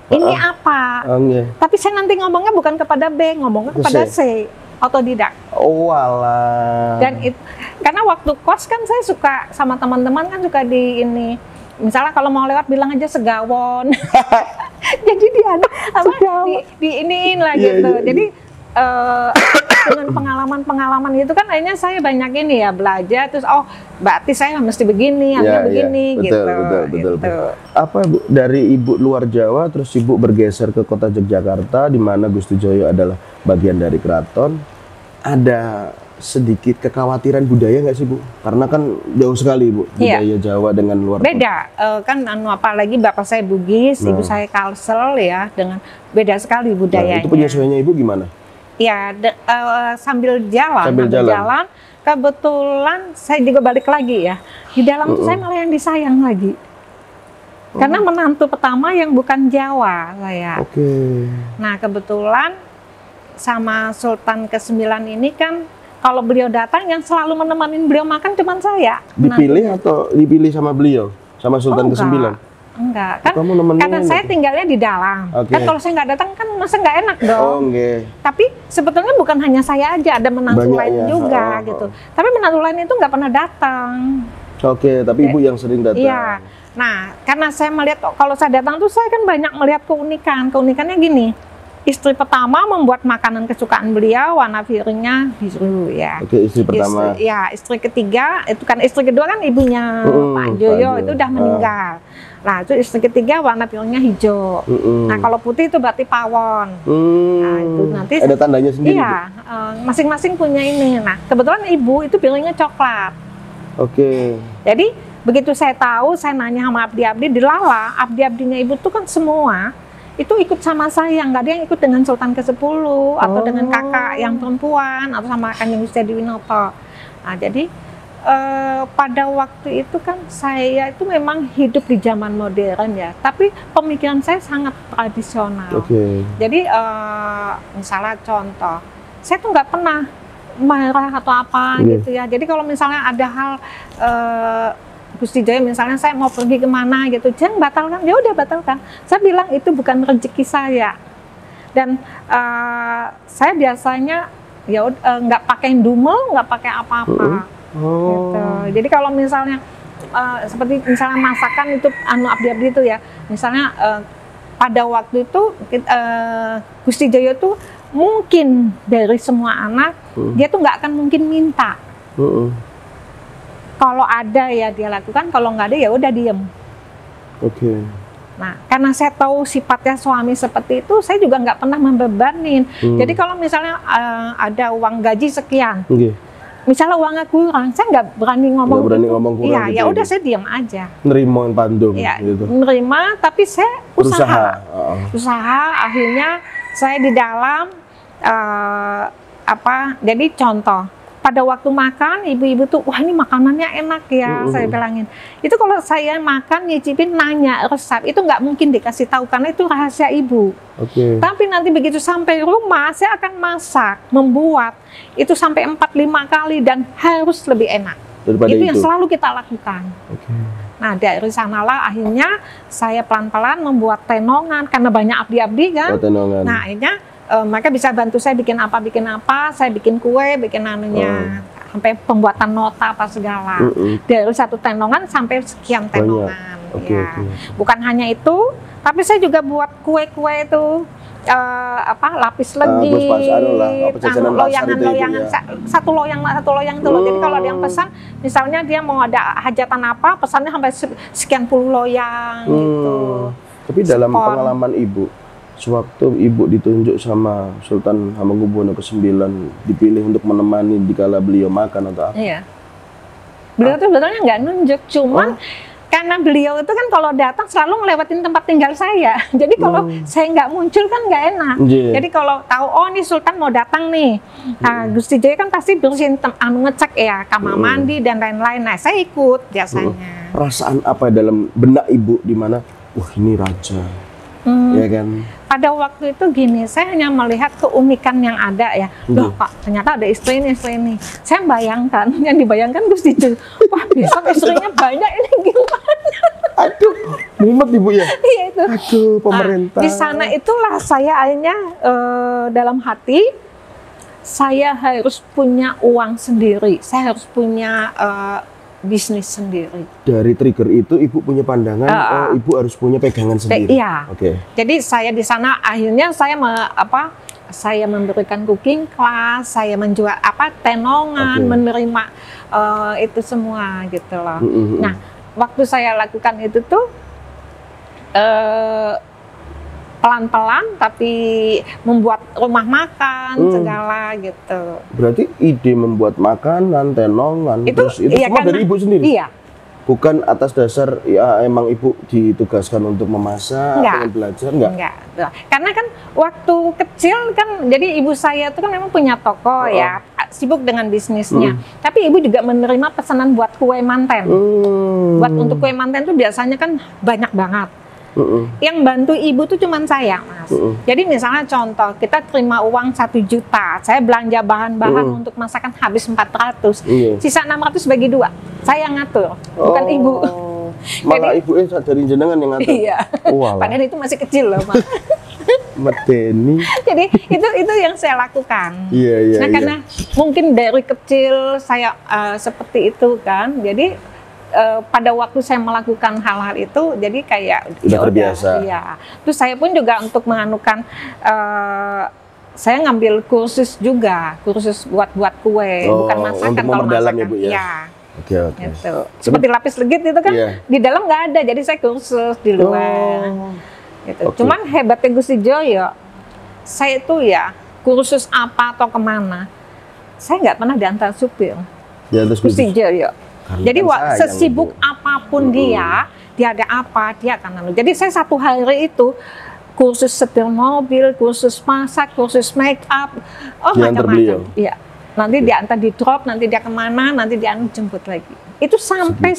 S1: ini apa?
S2: Okay.
S1: Tapi saya nanti ngomongnya bukan kepada B, ngomongnya kepada C, otodidak.
S2: Oh alah.
S1: Dan itu, karena waktu kos kan saya suka sama teman-teman kan suka di ini, misalnya kalau mau lewat bilang aja segawon. Jadi dia di iniin lah gitu. Jadi dengan pengalaman-pengalaman gitu kan akhirnya saya banyak ini ya belajar, terus oh berarti saya mesti begini, harusnya begini gitu.
S2: Betul. Apa Bu, dari Ibu luar Jawa terus Ibu bergeser ke kota Yogyakarta di mana Gusti Joyo adalah bagian dari keraton, ada sedikit kekhawatiran budaya nggak sih Bu? Karena kan jauh sekali Bu budaya Jawa dengan luar
S1: beda kan apalagi bapak saya Bugis, ibu saya Kalsel ya, dengan beda sekali budayanya.
S2: Itu penyesuaiannya Ibu gimana?
S1: Ya, sambil jalan, kebetulan saya juga balik lagi ya. Di dalam itu saya malah yang disayang lagi. Karena menantu pertama yang bukan Jawa saya.
S2: Oke.
S1: Nah, kebetulan sama Sultan ke-9 ini kan, kalau beliau datang yang selalu menemani beliau makan cuma saya.
S2: Dipilih atau dipilih sama beliau? Sama Sultan ke-9?
S1: Enggak, kan karena saya tinggalnya di dalam. Kan kalau saya nggak datang kan masa nggak enak dong. Tapi sebetulnya bukan hanya saya aja, ada menantu lain juga gitu. Tapi menantu lain itu nggak pernah datang.
S2: Tapi Ibu yang sering datang.
S1: Iya. Nah, karena saya melihat kalau saya datang tuh saya kan banyak melihat keunikan. Keunikannya gini. Istri pertama membuat makanan kesukaan beliau, warna piringnya biru ya.
S2: Istri pertama.
S1: Istri ketiga, itu kan istri kedua kan ibunya Pak Joyo itu udah meninggal. Nah, itu istri ketiga warna piringnya hijau. Nah, kalau putih itu berarti pawon. Nah, itu nanti
S2: ada tandanya sendiri.
S1: Iya, masing-masing punya ini. Nah, kebetulan ibu itu piringnya coklat. Jadi, begitu saya tahu, saya nanya sama abdi-abdi, dilala, abdi-abdinya ibu tuh kan semua itu ikut sama saya, nggak ada yang ikut dengan Sultan ke-10 atau dengan kakak yang perempuan atau sama Kanjeng Gusti Adiwinoto. Nah, jadi pada waktu itu kan saya itu memang hidup di zaman modern ya, tapi pemikiran saya sangat tradisional. Jadi misalnya contoh, saya tuh nggak pernah marah atau apa gitu ya. Jadi kalau misalnya ada hal Gusti Joyo misalnya saya mau pergi kemana gitu, jangan batalkan, ya udah batalkan. Saya bilang itu bukan rezeki saya. Dan saya biasanya ya nggak pakai dumel, nggak pakai apa-apa. Gitu. Jadi kalau misalnya seperti misalnya masakan itu abdi-abdi itu ya, misalnya pada waktu itu Gusti Joyo tuh mungkin dari semua anak dia tuh nggak akan mungkin minta. Kalau ada ya dia lakukan, kalau nggak ada ya udah diem. Nah, karena saya tahu sifatnya suami seperti itu, saya juga nggak pernah membebanin. Jadi kalau misalnya ada uang gaji sekian, misalnya uangnya kurang, saya nggak berani ngomong.
S2: Kurang.
S1: Iya, ya udah saya diam aja.
S2: Nerima pandung.
S1: Ya,
S2: gitu.
S1: Menerima, tapi saya usaha. Akhirnya saya di dalam jadi contoh. Pada waktu makan, ibu-ibu tuh, wah ini makanannya enak ya, saya bilangin. Itu kalau saya makan, nyicipin, nanya resep, itu nggak mungkin dikasih tahu, karena itu rahasia ibu. Tapi nanti begitu sampai rumah, saya akan masak, membuat, itu sampai 4-5 kali, dan harus lebih enak. Itu yang selalu kita lakukan. Nah, dari sanalah akhirnya saya pelan-pelan membuat tenongan, karena banyak abdi-abdi kan. Nah, akhirnya mereka bisa bantu saya bikin apa, saya bikin kue, bikin anunya, sampai pembuatan nota apa segala. Dari satu tenongan sampai sekian tenongan. Bukan hanya itu, tapi saya juga buat kue-kue itu, lapis legit, loyangan, satu loyang itu loh. Jadi kalau ada yang pesan, misalnya dia mau ada hajatan apa, pesannya sampai sekian puluh loyang gitu.
S2: Tapi dalam pengalaman Ibu, sewaktu Ibu ditunjuk sama Sultan Hamengkubuwono ke-9 dipilih untuk menemani dikala beliau makan atau apa?
S1: Iya. Beliau tuh sebetulnya nggak nunjuk, cuman karena beliau itu kan kalau datang selalu ngelewatin tempat tinggal saya. Jadi kalau saya nggak muncul kan nggak enak. Jadi kalau tahu oh nih Sultan mau datang nih, Gusti Joyo kan pasti bersihin ngecek ya kamar mandi dan lain-lain. Nah saya ikut biasanya.
S2: Perasaan apa dalam benak Ibu di mana wah ini raja, ya kan?
S1: Pada waktu itu gini, saya hanya melihat keunikan yang ada ya. Loh Pak, ternyata ada istri ini. Saya bayangkan, yang dibayangkan Gusti Joyo, wah besok istrinya banyak ini gimana?
S2: Aduh, mumet Ibu ya?
S1: Iya itu.
S2: Aduh, pemerintah.
S1: Di sana itulah saya akhirnya dalam hati, saya harus punya uang sendiri, saya harus punya bisnis sendiri. Dari
S2: trigger itu Ibu punya pandangan, Ibu harus punya pegangan sendiri.
S1: Iya. Oke. Jadi saya di sana akhirnya saya saya memberikan cooking class, saya menjual tenongan, menerima itu semua gitu loh. Nah, waktu saya lakukan itu tuh pelan-pelan tapi membuat rumah makan segala gitu.
S2: Berarti ide membuat makanan, tenongan, itu
S1: iya,
S2: semua dari Ibu sendiri?
S1: Iya.
S2: Bukan atas dasar ya emang Ibu ditugaskan untuk memasak, atau belajar, enggak?
S1: Karena kan waktu kecil kan, jadi ibu saya itu kan memang punya toko ya, sibuk dengan bisnisnya. Tapi ibu juga menerima pesanan buat kue manten. Buat untuk kue manten itu biasanya kan banyak banget. Yang bantu ibu tuh cuman saya, Mas. Jadi misalnya contoh, kita terima uang 1 juta, saya belanja bahan-bahan untuk masakan habis 400, sisa 600 bagi 2, saya ngatur, bukan ibu.
S2: Malah ibu dari jenengan yang ngatur.
S1: Iya. Padahal itu masih kecil loh, Mas.
S2: Medeni.
S1: Jadi itu yang saya lakukan.
S2: Iya.
S1: Nah, karena mungkin dari kecil saya seperti itu kan, jadi pada waktu saya melakukan hal-hal itu, jadi kayak
S2: udah terbiasa.
S1: Iya. Terus saya pun juga untuk menganukan, saya ngambil kursus juga, kursus buat kue, bukan masakan.
S2: Untuk memperdalam ya Bu ya.
S1: Iya.
S2: Oke.
S1: Gitu. Seperti lapis legit itu kan, di dalam nggak ada, jadi saya kursus di luar. Gitu. Cuman hebatnya Gusti Joyo, saya itu ya kursus apa atau kemana, saya nggak pernah diantar supir. Gusti Joyo. Jadi sesibuk apapun dia ada apa, dia akan lalu. Jadi saya 1 hari itu kursus setir mobil, kursus masak, kursus make up, macam-macam. Iya. Nanti dia antar di drop, nanti dia kemana, nanti dia jemput lagi. Itu sampai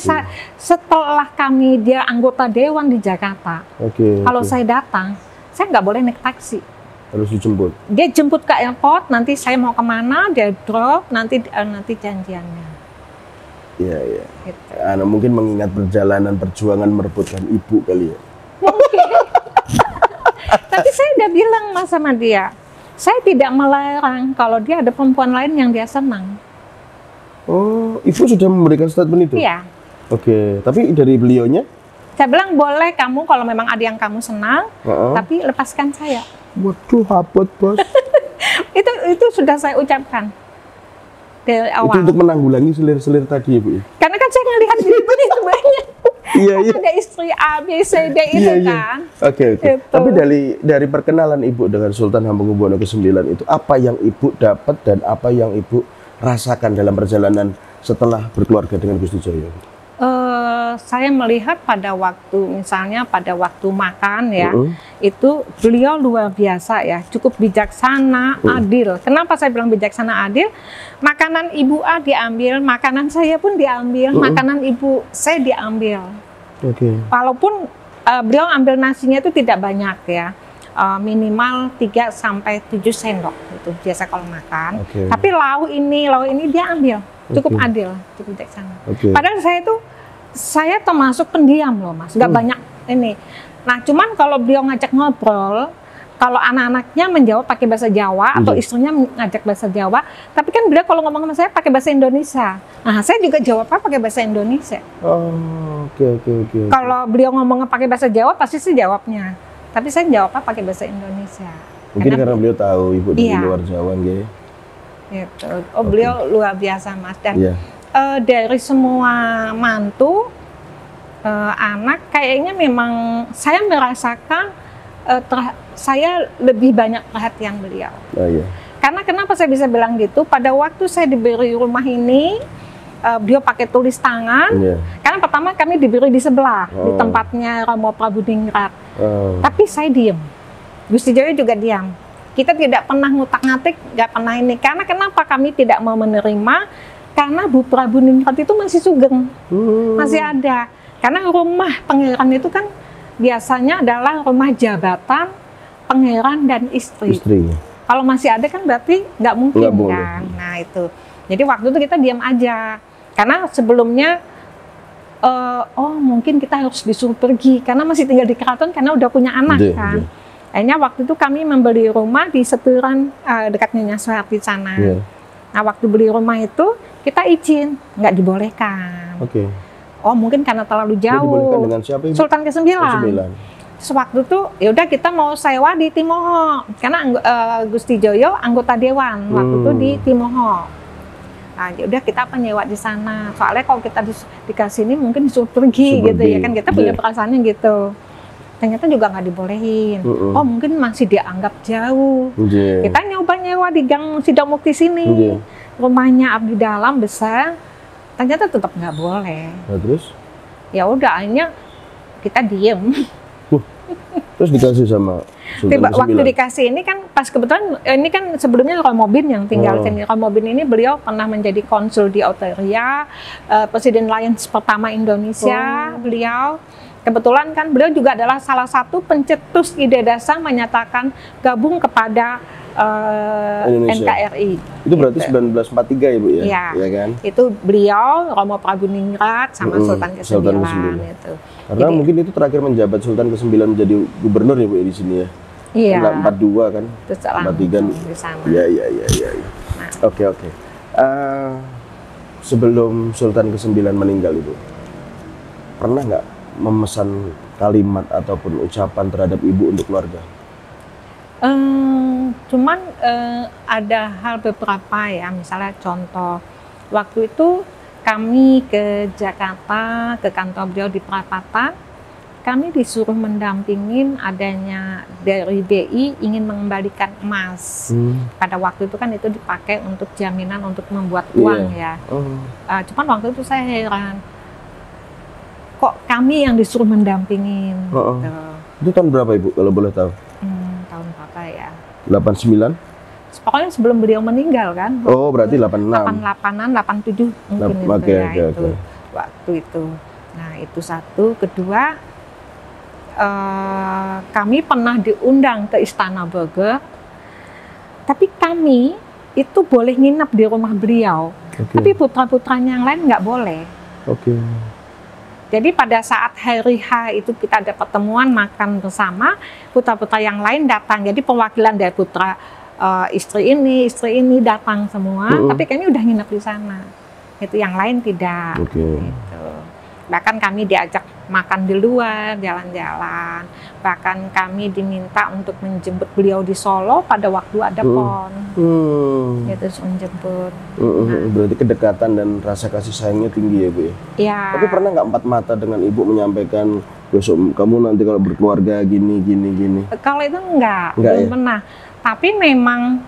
S1: setelah dia anggota dewan di Jakarta. Kalau saya datang, saya nggak boleh naik taksi.
S2: Harus dijemput.
S1: Dia jemput ke airport, nanti saya mau kemana, dia drop, nanti janjiannya.
S2: Iya. Gitu. Mungkin mengingat perjuangan merebutkan ibu kali ya.
S1: Mungkin. Tapi saya udah bilang Mas sama dia, saya tidak melarang kalau dia ada perempuan lain yang dia senang.
S2: Oh, ibu sudah memberikan statement itu?
S1: Iya.
S2: Oke, tapi dari beliaunya?
S1: Saya bilang boleh kamu kalau memang ada yang kamu senang, tapi lepaskan saya.
S2: Waduh, habot bos.
S1: itu sudah saya ucapkan. Dari awal.
S2: Itu untuk menanggulangi selir-selir tadi ya Bu?
S1: Karena kan saya ngelihat di itu banyak.
S2: Iya.
S1: Ada istri A, B, C, D itu kan.
S2: Oke. Tapi dari perkenalan Ibu dengan Sultan Hamengkubuwono ke-9 itu, apa yang Ibu dapat dan apa yang Ibu rasakan dalam perjalanan setelah berkeluarga dengan Gusti Joyo?
S1: Saya melihat pada waktu makan ya, itu beliau luar biasa ya, cukup bijaksana, adil. Kenapa saya bilang bijaksana, adil? Makanan Ibu A diambil, makanan saya pun diambil, makanan Ibu C diambil. Walaupun beliau ambil nasinya itu tidak banyak ya, minimal 3 sampai 7 sendok itu biasa kalau makan. Tapi lauk ini dia ambil, cukup adil, cukup bijaksana. Padahal saya termasuk pendiam loh Mas, nggak banyak ini. Nah cuman kalau beliau ngajak ngobrol, kalau anak-anaknya menjawab pakai bahasa Jawa atau istrinya ngajak bahasa Jawa, tapi kan beliau kalau ngomong sama saya pakai bahasa Indonesia. Nah saya juga jawabnya pakai bahasa Indonesia.
S2: Oke.
S1: Kalau beliau ngomongnya pakai bahasa Jawa pasti sih jawabnya, tapi saya jawabnya pakai bahasa Indonesia.
S2: Mungkin karena beliau tahu Ibu dari luar Jawa gitu.
S1: Beliau luar biasa Mas, dan dari semua mantu, anak, kayaknya memang saya merasakan saya lebih banyak perhatian beliau. Karena kenapa saya bisa bilang gitu? Pada waktu saya diberi rumah ini, beliau pakai tulis tangan. Karena pertama kami diberi di sebelah, di tempatnya Romo Prabudingrat. Tapi saya diam. Gusti Joyo juga diam. Kita tidak pernah ngutak-ngatik, nggak pernah ini. Karena kenapa kami tidak mau menerima? Karena Bu Prabudingrat itu masih sugeng, masih ada. Karena rumah pangeran itu kan biasanya adalah rumah jabatan, pangeran dan istri. Kalau masih ada kan berarti nggak mungkin kan. Nah itu. Jadi waktu itu kita diam aja. Karena sebelumnya mungkin kita harus disuruh pergi karena masih tinggal di keraton karena udah punya anak kan. Akhirnya waktu itu kami membeli rumah di Seturan dekat Nyonya Soeharti sana. Nah waktu beli rumah itu kita izin, nggak dibolehkan. Oh mungkin karena terlalu jauh.
S2: Dibolehkan dengan siapa, Ibu?
S1: Sultan ke-9. Sewaktu itu ya udah kita mau sewa di Timoho karena Gusti Joyo anggota dewan waktu itu di Timoho. Nah, udah kita penyewa di sana. Soalnya kalau kita dikasih ini mungkin disuruh pergi gitu ya kan, kita punya perasaannya gitu. Ternyata juga nggak dibolehin. Oh mungkin masih dianggap jauh. Kita nyoba nyewa di Gang Sidomukti sini. Rumahnya abdi dalam besar. Ternyata tetap nggak boleh.
S2: Nah, terus?
S1: Ya udah akhirnya kita diem.
S2: Terus dikasih sama Sultan ke-9.
S1: Waktu dikasih ini kan pas kebetulan ini kan sebelumnya Romobin yang tinggal sini. Romobin ini beliau pernah menjadi konsul di Australia, Presiden Lions pertama Indonesia. Beliau kebetulan kan beliau juga adalah salah satu pencetus ide dasar menyatakan gabung kepada NKRI.
S2: Itu berarti gitu. 1943 ya Bu ya?
S1: Iya,
S2: ya kan?
S1: Itu beliau, Romo Prabu-Ningrat sama Sultan ke-9 itu.
S2: Karena jadi, mungkin itu terakhir menjabat Sultan ke-9 menjadi gubernur ya Bu ya di sini ya?
S1: Iya.
S2: 42 kan? 43
S1: di sana.
S2: Iya. Nah. Oke. Sebelum Sultan ke-9 meninggal Ibu, pernah nggak memesan kalimat ataupun ucapan terhadap Ibu untuk keluarga?
S1: Cuman ada hal beberapa ya, misalnya contoh waktu itu kami ke Jakarta, ke kantor beliau di Prapatan, kami disuruh mendampingin adanya dari BI ingin mengembalikan emas. Pada waktu itu kan itu dipakai untuk jaminan untuk membuat uang ya. Cuman waktu itu saya heran, kok kami yang disuruh mendampingin. Gitu.
S2: Itu tahun berapa Ibu kalau boleh tahu?
S1: Tahun berapa ya?
S2: 89?
S1: Pokoknya sebelum beliau meninggal kan.
S2: Oh, berarti 86.
S1: 88-an, 87 mungkin itu. Waktu itu. Nah, itu satu. Kedua, kami pernah diundang ke Istana Bogor. Tapi kami itu boleh nginep di rumah beliau. Tapi putra-putranya yang lain nggak boleh. Jadi pada saat hari H itu kita ada pertemuan makan bersama, putra-putra yang lain datang. Jadi perwakilan dari putra istri ini datang semua, tapi kami udah nginep di sana. Itu yang lain tidak. Gitu. Bahkan kami diajak makan di luar, jalan-jalan. Bahkan kami diminta untuk menjemput beliau di Solo pada waktu ada PON. Gitu, menjemput.
S2: Berarti kedekatan dan rasa kasih sayangnya tinggi ya Bu ya?
S1: Iya.
S2: Tapi pernah nggak empat mata dengan Ibu menyampaikan, besok kamu nanti kalau berkeluarga gini?
S1: Kalau itu belum pernah. Tapi memang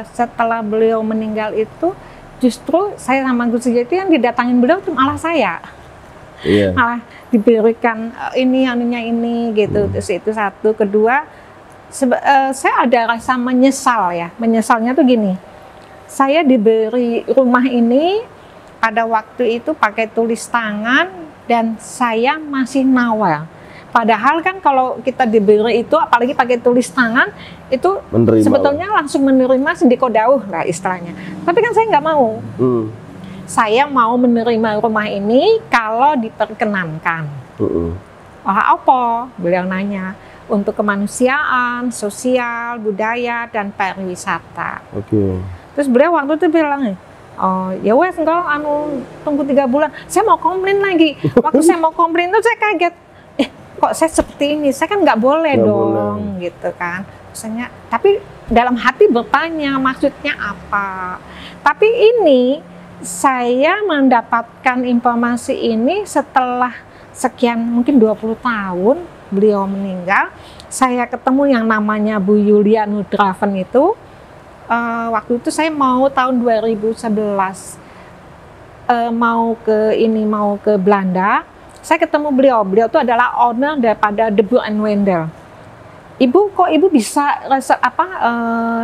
S1: setelah beliau meninggal itu, justru saya sama Gus Jati yang didatangin beliau itu malah saya. Malah diberikan ini gitu. Terus itu satu. Kedua, saya ada rasa menyesal ya. Menyesalnya tuh gini, saya diberi rumah ini pada waktu itu pakai tulis tangan dan saya masih nawal. Padahal kan kalau kita diberi itu, apalagi pakai tulis tangan, itu menerima, sebetulnya langsung menerima sendiko dauh lah istilahnya. Tapi kan saya nggak mau. Saya mau menerima rumah ini kalau diperkenankan. Apa? Beliau nanya. Untuk kemanusiaan, sosial, budaya, dan pariwisata. Terus beliau waktu itu bilang, oh ya wes engkau tunggu 3 bulan. Saya mau komplain lagi. Waktu saya mau komplain itu saya kaget. Kok saya seperti ini, saya kan nggak boleh dong, gitu kan. Maksudnya, tapi dalam hati bertanya maksudnya apa. Tapi ini saya mendapatkan informasi ini setelah sekian mungkin 20 tahun beliau meninggal. Saya ketemu yang namanya Bu Yulia Nudraven itu. Waktu itu saya mau tahun 2011 mau ke Belanda. Saya ketemu beliau itu adalah owner daripada The Book and Wendell. Ibu, kok Ibu bisa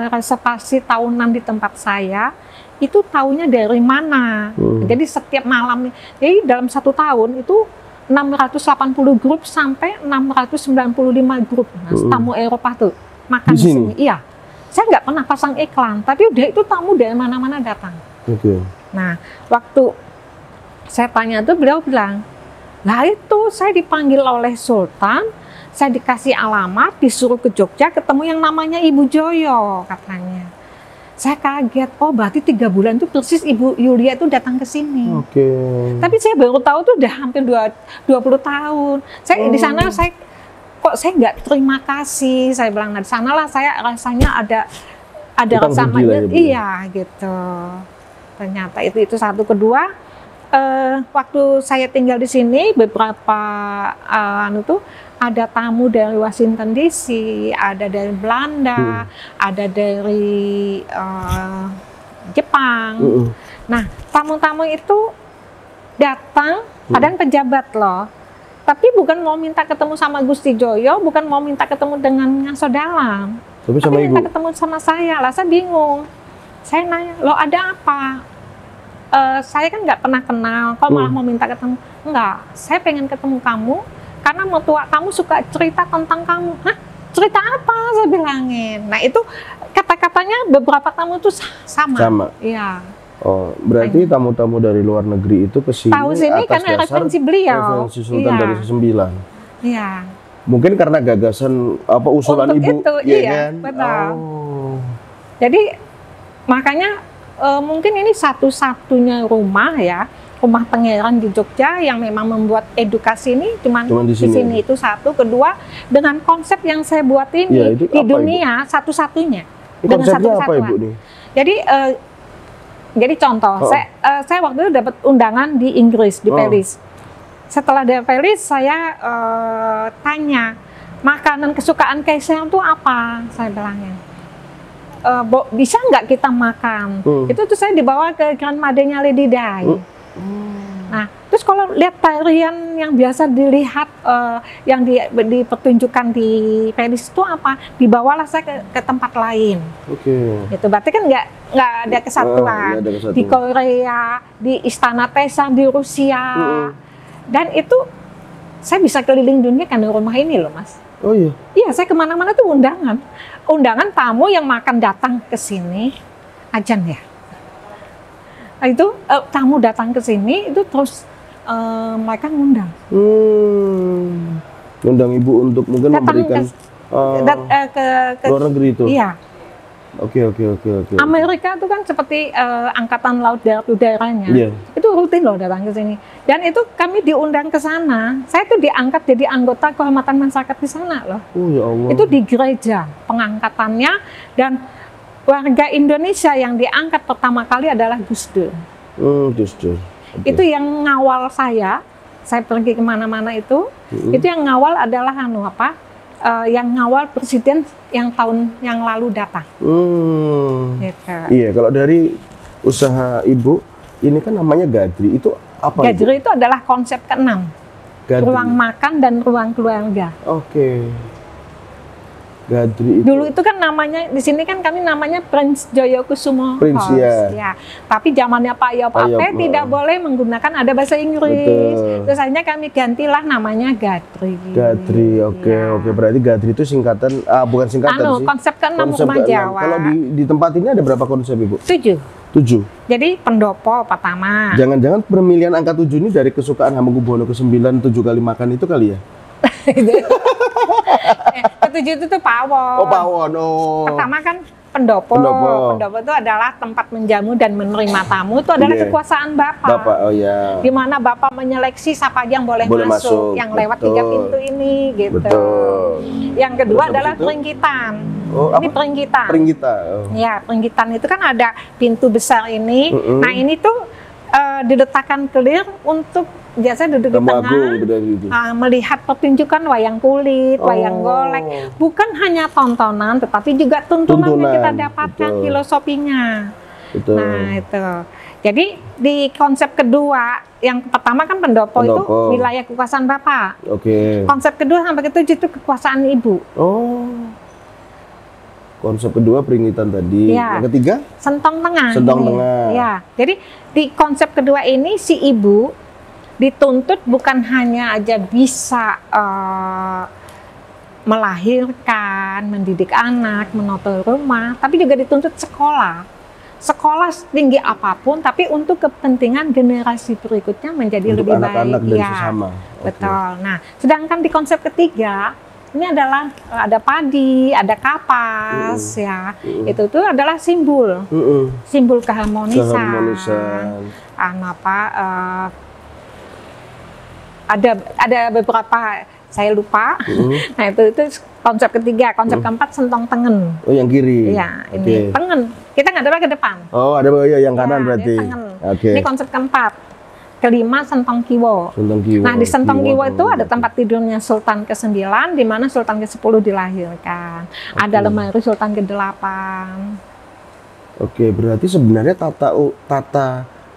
S1: reservasi tahunan di tempat saya? Itu tahunya dari mana? Jadi setiap malam, jadi dalam 1 tahun itu 680 grup sampai 695 grup, Mas, tamu Eropa tuh makan
S2: Di
S1: di
S2: sini?
S1: sini. Iya, saya nggak pernah pasang iklan, tapi udah itu tamu dari mana-mana datang.
S2: Oke.
S1: Nah, waktu saya tanya tuh beliau bilang, lah itu saya dipanggil oleh Sultan, saya dikasih alamat, disuruh ke Jogja ketemu yang namanya Ibu Joyo katanya. Saya kaget, oh berarti 3 bulan itu persis Ibu Yulia itu datang ke sini.
S2: Oke.
S1: Tapi saya baru tahu tuh udah hampir 20 tahun. Saya di sana saya nggak terima kasih. Saya bilang, nah di sanalah saya rasanya ada
S2: Utang
S1: rasa
S2: budi lah ya, Bu.
S1: iya gitu. Ternyata itu satu. Kedua, waktu saya tinggal di sini beberapa ada tamu dari Washington DC, ada dari Belanda, ada dari Jepang. Nah, tamu-tamu itu datang, padahal pejabat loh. Tapi bukan mau minta ketemu sama Gusti Joyo, bukan mau minta ketemu dengan Ngaso Dalam.
S2: Tapi sama
S1: Tapi
S2: Ibu.
S1: minta ketemu sama saya. Lah saya bingung. Saya nanya, lo ada apa? Saya kan nggak pernah kenal, kok malah mau minta ketemu? Enggak, saya pengen ketemu kamu karena mertua kamu suka cerita tentang kamu. Hah? Cerita apa? Saya bilangin. Nah itu kata-katanya beberapa tamu itu sama.
S2: Sama.
S1: Iya.
S2: Oh, berarti tamu-tamu dari luar negeri itu ke sini
S1: Tahu sini
S2: atas
S1: karena
S2: dasar
S1: referensi beliau.
S2: referensi Sultan
S1: Iya.
S2: dari ke-9.
S1: Iya.
S2: Mungkin karena gagasan apa usulan
S1: Untuk
S2: Ibu,
S1: itu,
S2: ya
S1: iya,
S2: kan?
S1: betul.
S2: Oh.
S1: Jadi makanya mungkin ini satu-satunya rumah ya, rumah pangeran di Jogja yang memang membuat edukasi ini cuman
S2: Cuman di
S1: di
S2: sini.
S1: sini. Itu satu. Kedua, dengan konsep yang saya buat ini
S2: Iya, itu
S1: di
S2: apa,
S1: dunia satu-satunya.
S2: Ini
S1: Dengan
S2: konsepnya apa
S1: satu-kesatuan.
S2: Ibu nih?
S1: Jadi contoh, saya waktu itu dapat undangan di Inggris, di Paris. Setelah dari Paris, saya tanya, makanan kesukaan Kaisar itu apa? Saya bilangnya. Bisa nggak kita makan? Itu tuh saya dibawa ke Grand Made-nya Lady Di. Nah, terus kalau lihat tarian yang biasa dilihat, yang dipertunjukkan di Paris itu apa? Dibawalah saya ke tempat lain.
S2: Oke.
S1: Gitu, berarti kan nggak ada kesatuan.
S2: Nggak ada kesatuan.
S1: Di Korea, di Istana Tesa, di Rusia. Dan itu saya bisa keliling dunia karena rumah ini loh, Mas.
S2: Oh iya.
S1: Iya, saya kemana-mana tuh undangan tamu yang makan datang ke sini, ajan ya. Nah, itu tamu datang ke sini itu terus mereka ngundang.
S2: Ngundang Ibu untuk mungkin
S1: Datang
S2: memberikan
S1: ke
S2: luar negeri itu.
S1: Iya.
S2: Oke.
S1: Amerika itu kan seperti angkatan laut darat udaranya.
S2: Iya.
S1: Itu rutin loh datang ke sini. Dan itu kami diundang ke sana. Saya tuh diangkat jadi anggota kehormatan masyarakat di sana loh.
S2: Oh ya Allah.
S1: Itu di gereja pengangkatannya, dan warga Indonesia yang diangkat pertama kali adalah Gus Dur.
S2: Gus Dur. Oke.
S1: Itu yang ngawal saya pergi kemana-mana itu yang ngawal adalah yang ngawal presiden yang tahun yang lalu datang. Gitu.
S2: Iya, kalau dari usaha Ibu, ini kan namanya Gadri, itu apa?
S1: Gadri itu adalah konsep ke-6,
S2: Gadri.
S1: ruang makan dan ruang keluarga.
S2: Oke. Gadri itu.
S1: Dulu itu kan namanya, di sini kan kami namanya Prince Joyokusumo
S2: Prince,
S1: House.
S2: ya.
S1: Tapi zamannya Pak Yop
S2: Pak Yop,
S1: Ate tidak boleh menggunakan ada bahasa Inggris.
S2: Betul.
S1: Terus akhirnya kami gantilah namanya Gadri.
S2: Gadri, oke. Berarti Gadri itu singkatan, bukan singkatan sih.
S1: Konsep ke-6
S2: Konsep
S1: rumah
S2: ke-6.
S1: Jawa.
S2: Kalau di tempat ini ada berapa konsep Ibu?
S1: 7.
S2: 7.
S1: Jadi pendopo pertama.
S2: Jangan-jangan pemilihan angka 7 ini dari kesukaan Hamengkubuwono ke-9, 7 kali makan itu kali ya?
S1: Ketujuh itu tuh pawon.
S2: Oh, pawon. Oh.
S1: Pertama kan pendopo. Pendopo itu adalah tempat menjamu dan menerima tamu. Itu adalah kekuasaan Bapak.
S2: Bapak, oh ya.
S1: Di mana Bapak menyeleksi siapa aja yang boleh masuk. Yang lewat 3 pintu ini, gitu.
S2: Betul.
S1: Yang kedua
S2: Terus
S1: adalah
S2: itu?
S1: peringgitan.
S2: Oh,
S1: Ini
S2: apa?
S1: peringgitan.
S2: Peringgitan. Oh.
S1: Ya, peringgitan itu kan ada pintu besar ini. Nah, ini tuh diletakkan clear untuk biasa duduk
S2: Tamu
S1: di
S2: agung,
S1: tengah,
S2: benar gitu.
S1: melihat pertunjukan wayang kulit, wayang golek. Bukan hanya tontonan, tetapi juga tuntunan yang kita dapatkan,
S2: betul.
S1: filosofinya.
S2: Betul.
S1: Nah, itu. Jadi di konsep kedua, yang pertama kan pendopo itu wilayah kekuasaan Bapak.
S2: Oke.
S1: Konsep kedua sampai ke-7 itu kekuasaan Ibu.
S2: Oh. Konsep kedua peringgitan tadi.
S1: Ya.
S2: Yang ketiga?
S1: Sentong tengah.
S2: Sentong
S1: ini.
S2: tengah.
S1: Ya. Jadi di konsep kedua ini si Ibu dituntut bukan hanya aja bisa melahirkan, mendidik anak, menata rumah, tapi juga dituntut sekolah. Sekolah setinggi apapun, tapi untuk kepentingan generasi berikutnya menjadi
S2: Untuk
S1: lebih
S2: anak-anak
S1: baik.
S2: dan
S1: Ya,
S2: sesama.
S1: betul. Nah, sedangkan di konsep ketiga ini adalah ada padi, ada kapas, ya. Itu tuh adalah simbol, simbol keharmonisan.
S2: Keharmonisan.
S1: Ada beberapa saya lupa. Nah itu konsep ketiga. Konsep keempat sentong tengen.
S2: Oh, yang kiri.
S1: Iya, ini tengen. Kita nggak ada ke depan.
S2: Oh, ada yang kanan
S1: Ya,
S2: berarti.
S1: ini tengen.
S2: Oke.
S1: Ini konsep keempat. Kelima sentong kiwo.
S2: Sentong kiwo.
S1: Nah di sentong kiwo itu ada tempat tidurnya Sultan ke-9, di mana Sultan ke-10 dilahirkan. Ada lemari Sultan ke-8.
S2: Oke, berarti sebenarnya tata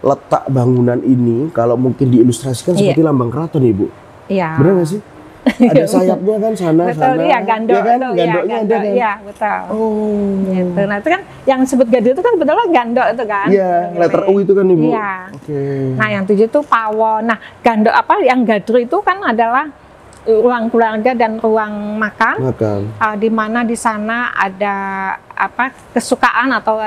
S2: letak bangunan ini kalau mungkin diilustrasikan seperti lambang keraton, Ibu.
S1: Iya.
S2: Benar nggak sih? Ada sayapnya kan sana.
S1: Betul, iya, gandok
S2: ya kan?
S1: itu,
S2: Gandoknya ada kan?
S1: Iya, betul.
S2: Oh.
S1: Gitu. Nah itu kan yang disebut gadro itu kan betulnya gandok itu kan.
S2: Iya, letter U itu kan, Ibu.
S1: Iya.
S2: Oke.
S1: Nah yang 7 itu pawon. Nah gandok yang gadro itu kan adalah ruang keluarga dan ruang makan. Di mana di sana ada kesukaan atau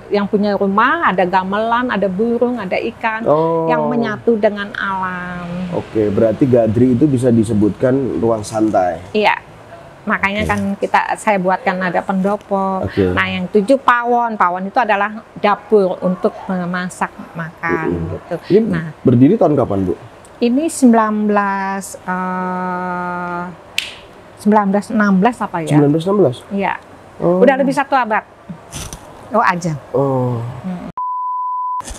S1: yang punya rumah, ada gamelan, ada burung, ada ikan yang menyatu dengan alam.
S2: Oke, berarti gadri itu bisa disebutkan ruang santai.
S1: Iya, makanya kan saya buatkan ada pendopo. Nah yang 7 pawon itu adalah dapur untuk memasak makan gitu.
S2: Ini berdiri tahun kapan, Bu?
S1: Ini 1916 apa ya?
S2: 1916?
S1: Iya, udah lebih 1 abad. Aja.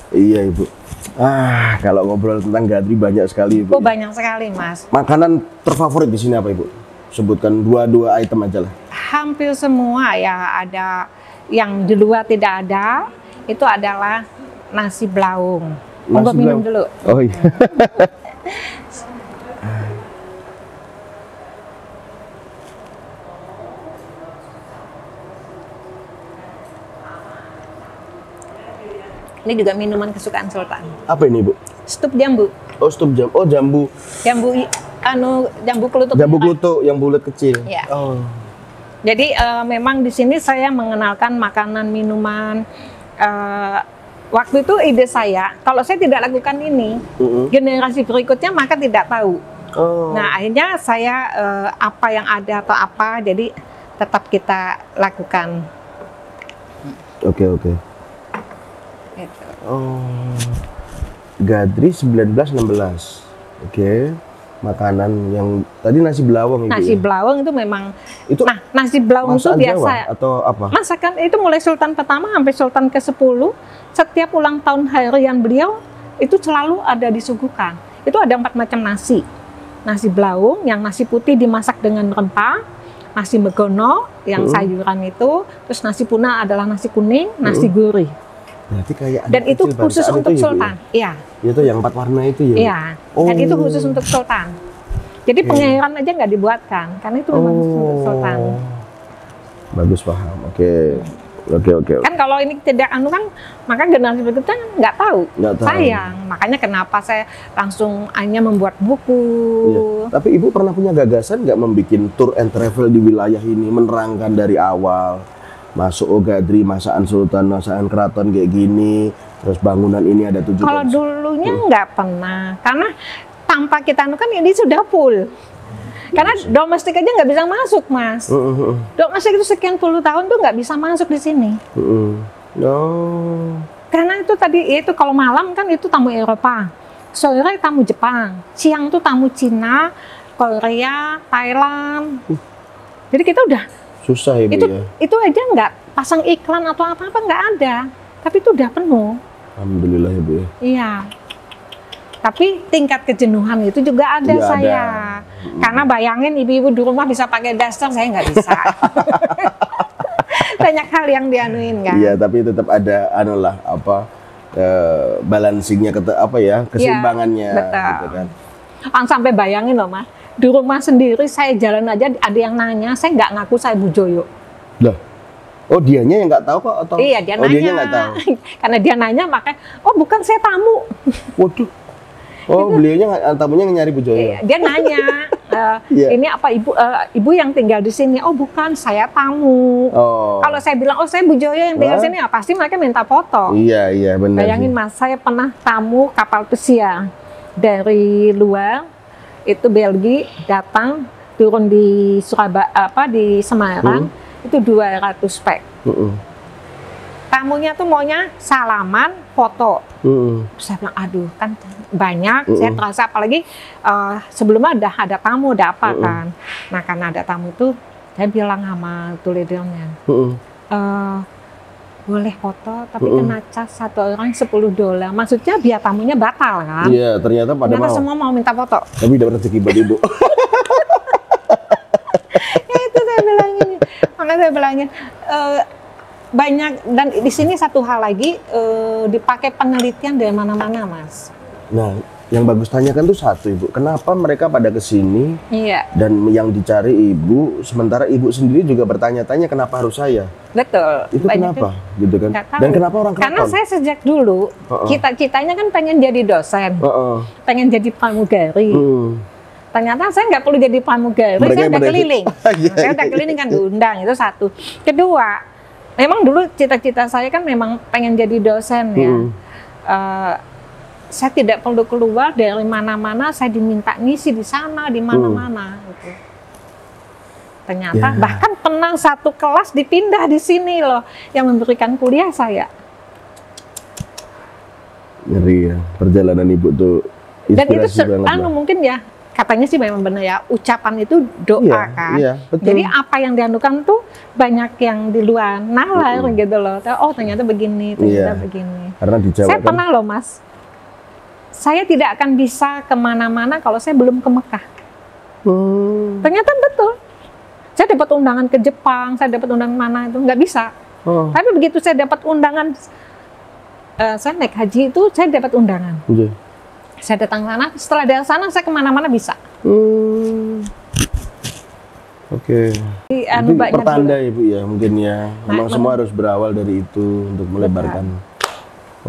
S2: Iya, Ibu. Kalau ngobrol tentang gadri banyak sekali, Ibu.
S1: Banyak sekali, Mas.
S2: Makanan terfavorit di sini apa, Ibu? Sebutkan dua item aja lah.
S1: Hampir semua ya, ada yang di luar tidak ada, itu adalah nasi blaung. Monggo minum dulu.
S2: Oh iya.
S1: Ini juga minuman kesukaan Sultan.
S2: Apa ini, Bu?
S1: Stup jambu.
S2: Oh, stup jambu. Oh, jambu.
S1: Jambu kelutuk.
S2: Jambu kelutuk yang bulat kecil.
S1: Ya. Jadi memang di sini saya mengenalkan makanan minuman. Waktu itu ide saya, kalau saya tidak lakukan ini, generasi berikutnya maka tidak tahu. Nah akhirnya saya apa yang ada atau apa, jadi tetap kita lakukan.
S2: Oke.
S1: Gitu.
S2: Gadri 1916. Oke. Makanan yang tadi nasi belawang itu.
S1: Nasi belawang itu memang
S2: itu.
S1: Nah, nasi belawang itu biasa
S2: Jawa atau apa?
S1: Masakan itu mulai Sultan pertama sampai Sultan ke-10, setiap ulang tahun harian beliau itu selalu ada disuguhkan. Itu ada 4 macam nasi. Nasi belawang yang nasi putih dimasak dengan rempah, nasi megono yang sayuran itu, terus nasi puna adalah nasi kuning, nasi gurih.
S2: Berarti kayak
S1: dan itu khusus untuk Sultan. Iya.
S2: Itu yang 4 warna itu ya.
S1: Iya. Dan itu khusus untuk Sultan. Jadi pengairan aja nggak dibuatkan, karena itu memang khusus untuk Sultan.
S2: Bagus, paham. Oke.
S1: Kan kalau ini tidak kan, maka generasi berikutnya nggak tahu. Sayang. Makanya kenapa saya langsung hanya membuat buku.
S2: Iya. Tapi Ibu pernah punya gagasan nggak membuat tour and travel di wilayah ini, menerangkan dari awal? Masuk Gadri, masakan Sultan, masakan keraton kayak gini, terus bangunan ini ada 7.
S1: Kalau dulunya nggak pernah, karena tanpa kita kan ini sudah full. Karena domestik aja nggak bisa masuk, Mas. Domestik itu sekian puluh tahun tuh nggak bisa masuk di sini. Karena itu tadi itu kalau malam kan itu tamu Eropa, sore tamu Jepang, siang tuh tamu Cina, Korea, Thailand. Jadi kita udah
S2: susah ya, Bu,
S1: itu aja nggak pasang iklan atau apa-apa, nggak ada. Tapi itu udah penuh.
S2: Alhamdulillah ya, Bu.
S1: Iya. Tapi tingkat kejenuhan itu juga ada saya. Karena bayangin ibu-ibu di rumah bisa pakai daster, saya nggak bisa. Banyak hal yang dianuin kan.
S2: Iya, tapi tetap ada balancingnya, keseimbangannya.
S1: Ya, betul.
S2: Gitu kan.
S1: Sampai bayangin loh, Mas. Di rumah sendiri saya jalan aja ada yang nanya, saya nggak ngaku saya Bu Joyo.
S2: Loh. Oh, dianya yang nggak tahu kok atau?
S1: Iya, dia
S2: Oh, dianya
S1: nanya.
S2: nggak tahu.
S1: Karena dia nanya, makanya, oh bukan saya tamu.
S2: Waduh. Oh, beliaunya tamunya nyari Bu Joyo.
S1: Iya, dia nanya,
S2: Iya.
S1: ini apa ibu yang tinggal di sini? Oh bukan, saya tamu.
S2: Oh.
S1: Kalau saya bilang, oh saya Bu Joyo yang tinggal di sini, ya pasti mereka minta foto.
S2: Iya, iya benar.
S1: Bayangin Mas, saya pernah tamu kapal pesiar dari luar, itu Belgia, datang turun di Surabaya, di Semarang, itu 200 pack. Tamunya tuh maunya salaman, foto. Saya bilang, aduh kan banyak, saya terasa apalagi sebelumnya ada tamu, ada apa kan. Nah karena ada tamu itu, saya bilang sama leadernya, boleh foto, tapi kena cas satu orang $10. Maksudnya biar tamunya batal kan.
S2: Iya, ternyata
S1: Ternyata semua mau minta foto.
S2: Tapi dapat rezeki buat Ibu.
S1: Itu saya bilangin, makanya saya bilangin, banyak, dan di sini satu hal lagi, dipakai penelitian dari mana-mana Mas.
S2: Nah, yang bagus tanyakan tuh satu Ibu, kenapa mereka pada kesini?
S1: Iya.
S2: Dan yang dicari Ibu, sementara Ibu sendiri juga bertanya-tanya kenapa harus saya?
S1: Betul.
S2: Itu kenapa, gitu kan? Dan kenapa orang
S1: Karena
S2: keraton?
S1: saya sejak dulu, cita-citanya kan pengen jadi dosen, pengen jadi pramugari. Ternyata saya nggak perlu jadi pramugari, saya udah keliling. Saya udah keliling kan diundang, itu satu. Kedua, memang dulu cita-cita saya kan memang pengen jadi dosen ya. Saya tidak perlu keluar dari mana-mana, saya diminta ngisi di sana, di mana-mana. Gitu. Ternyata bahkan pernah satu kelas dipindah di sini loh, yang memberikan kuliah saya.
S2: Ngeri ya, perjalanan Ibu tuh inspirasi
S1: Dan itu
S2: banget.
S1: mungkin ya, katanya sih memang benar ya, ucapan itu doa kan.
S2: Iya, betul.
S1: Jadi apa yang dianukan tuh banyak yang di luar nalar gitu loh. Oh ternyata begini, ternyata begini.
S2: Karena di Jawa
S1: Saya
S2: kan,
S1: pernah loh Mas, saya tidak akan bisa kemana-mana kalau saya belum ke Mekah. Ternyata betul. Saya dapat undangan ke Jepang, saya dapat undangan mana itu nggak bisa. Tapi begitu saya dapat undangan, saya naik haji itu saya dapat undangan. Saya datang sana, setelah dari sana saya kemana-mana bisa.
S2: Oke. Itu pertanda Ibu ya, mungkin ya. Memang semua harus berawal dari itu untuk melebarkan,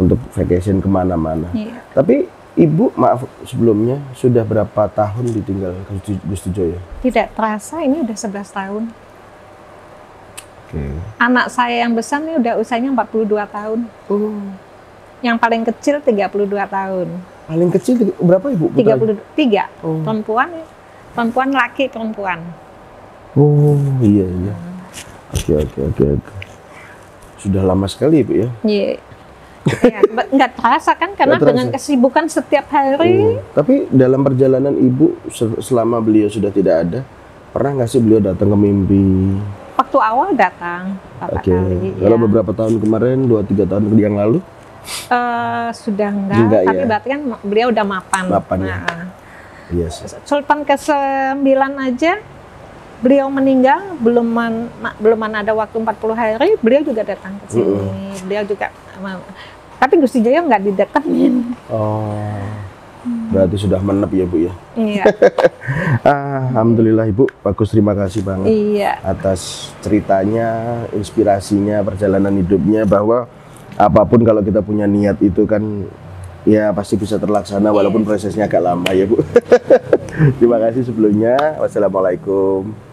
S2: untuk vacation kemana-mana.
S1: Iya.
S2: Tapi Ibu, maaf sebelumnya, sudah berapa tahun ditinggal Gusti Joyo?
S1: Tidak terasa ini udah 11 tahun.
S2: Oke.
S1: Anak saya yang besar nih udah usianya 42 tahun. Yang paling kecil 32 tahun.
S2: Paling kecil berapa Ibu?
S1: 33. Perempuan, perempuan laki perempuan.
S2: Oh iya iya. Oke. Sudah lama sekali Ibu ya?
S1: Iya. Ya, nggak terasa kan karena dengan kesibukan setiap hari.
S2: Tapi dalam perjalanan Ibu selama beliau sudah tidak ada, pernah nggak sih beliau datang ke mimpi?
S1: Waktu awal datang beberapa kali.
S2: Kalau beberapa tahun kemarin, 2-3 tahun yang lalu?
S1: Sudah enggak, tapi
S2: ya?
S1: berarti kan beliau udah mapan.
S2: Ya. Yes.
S1: Sultan ke-9 aja beliau meninggal, belum ada waktu 40 hari, beliau juga datang ke sini. Beliau juga, tapi Gusti Joyo nggak didatengin.
S2: Berarti sudah menep ya Bu ya?
S1: Iya.
S2: Alhamdulillah Ibu, bagus, terima kasih banget atas ceritanya, inspirasinya, perjalanan hidupnya, bahwa apapun kalau kita punya niat itu kan ya pasti bisa terlaksana walaupun prosesnya agak lama ya Bu. Terima kasih sebelumnya. Wassalamualaikum.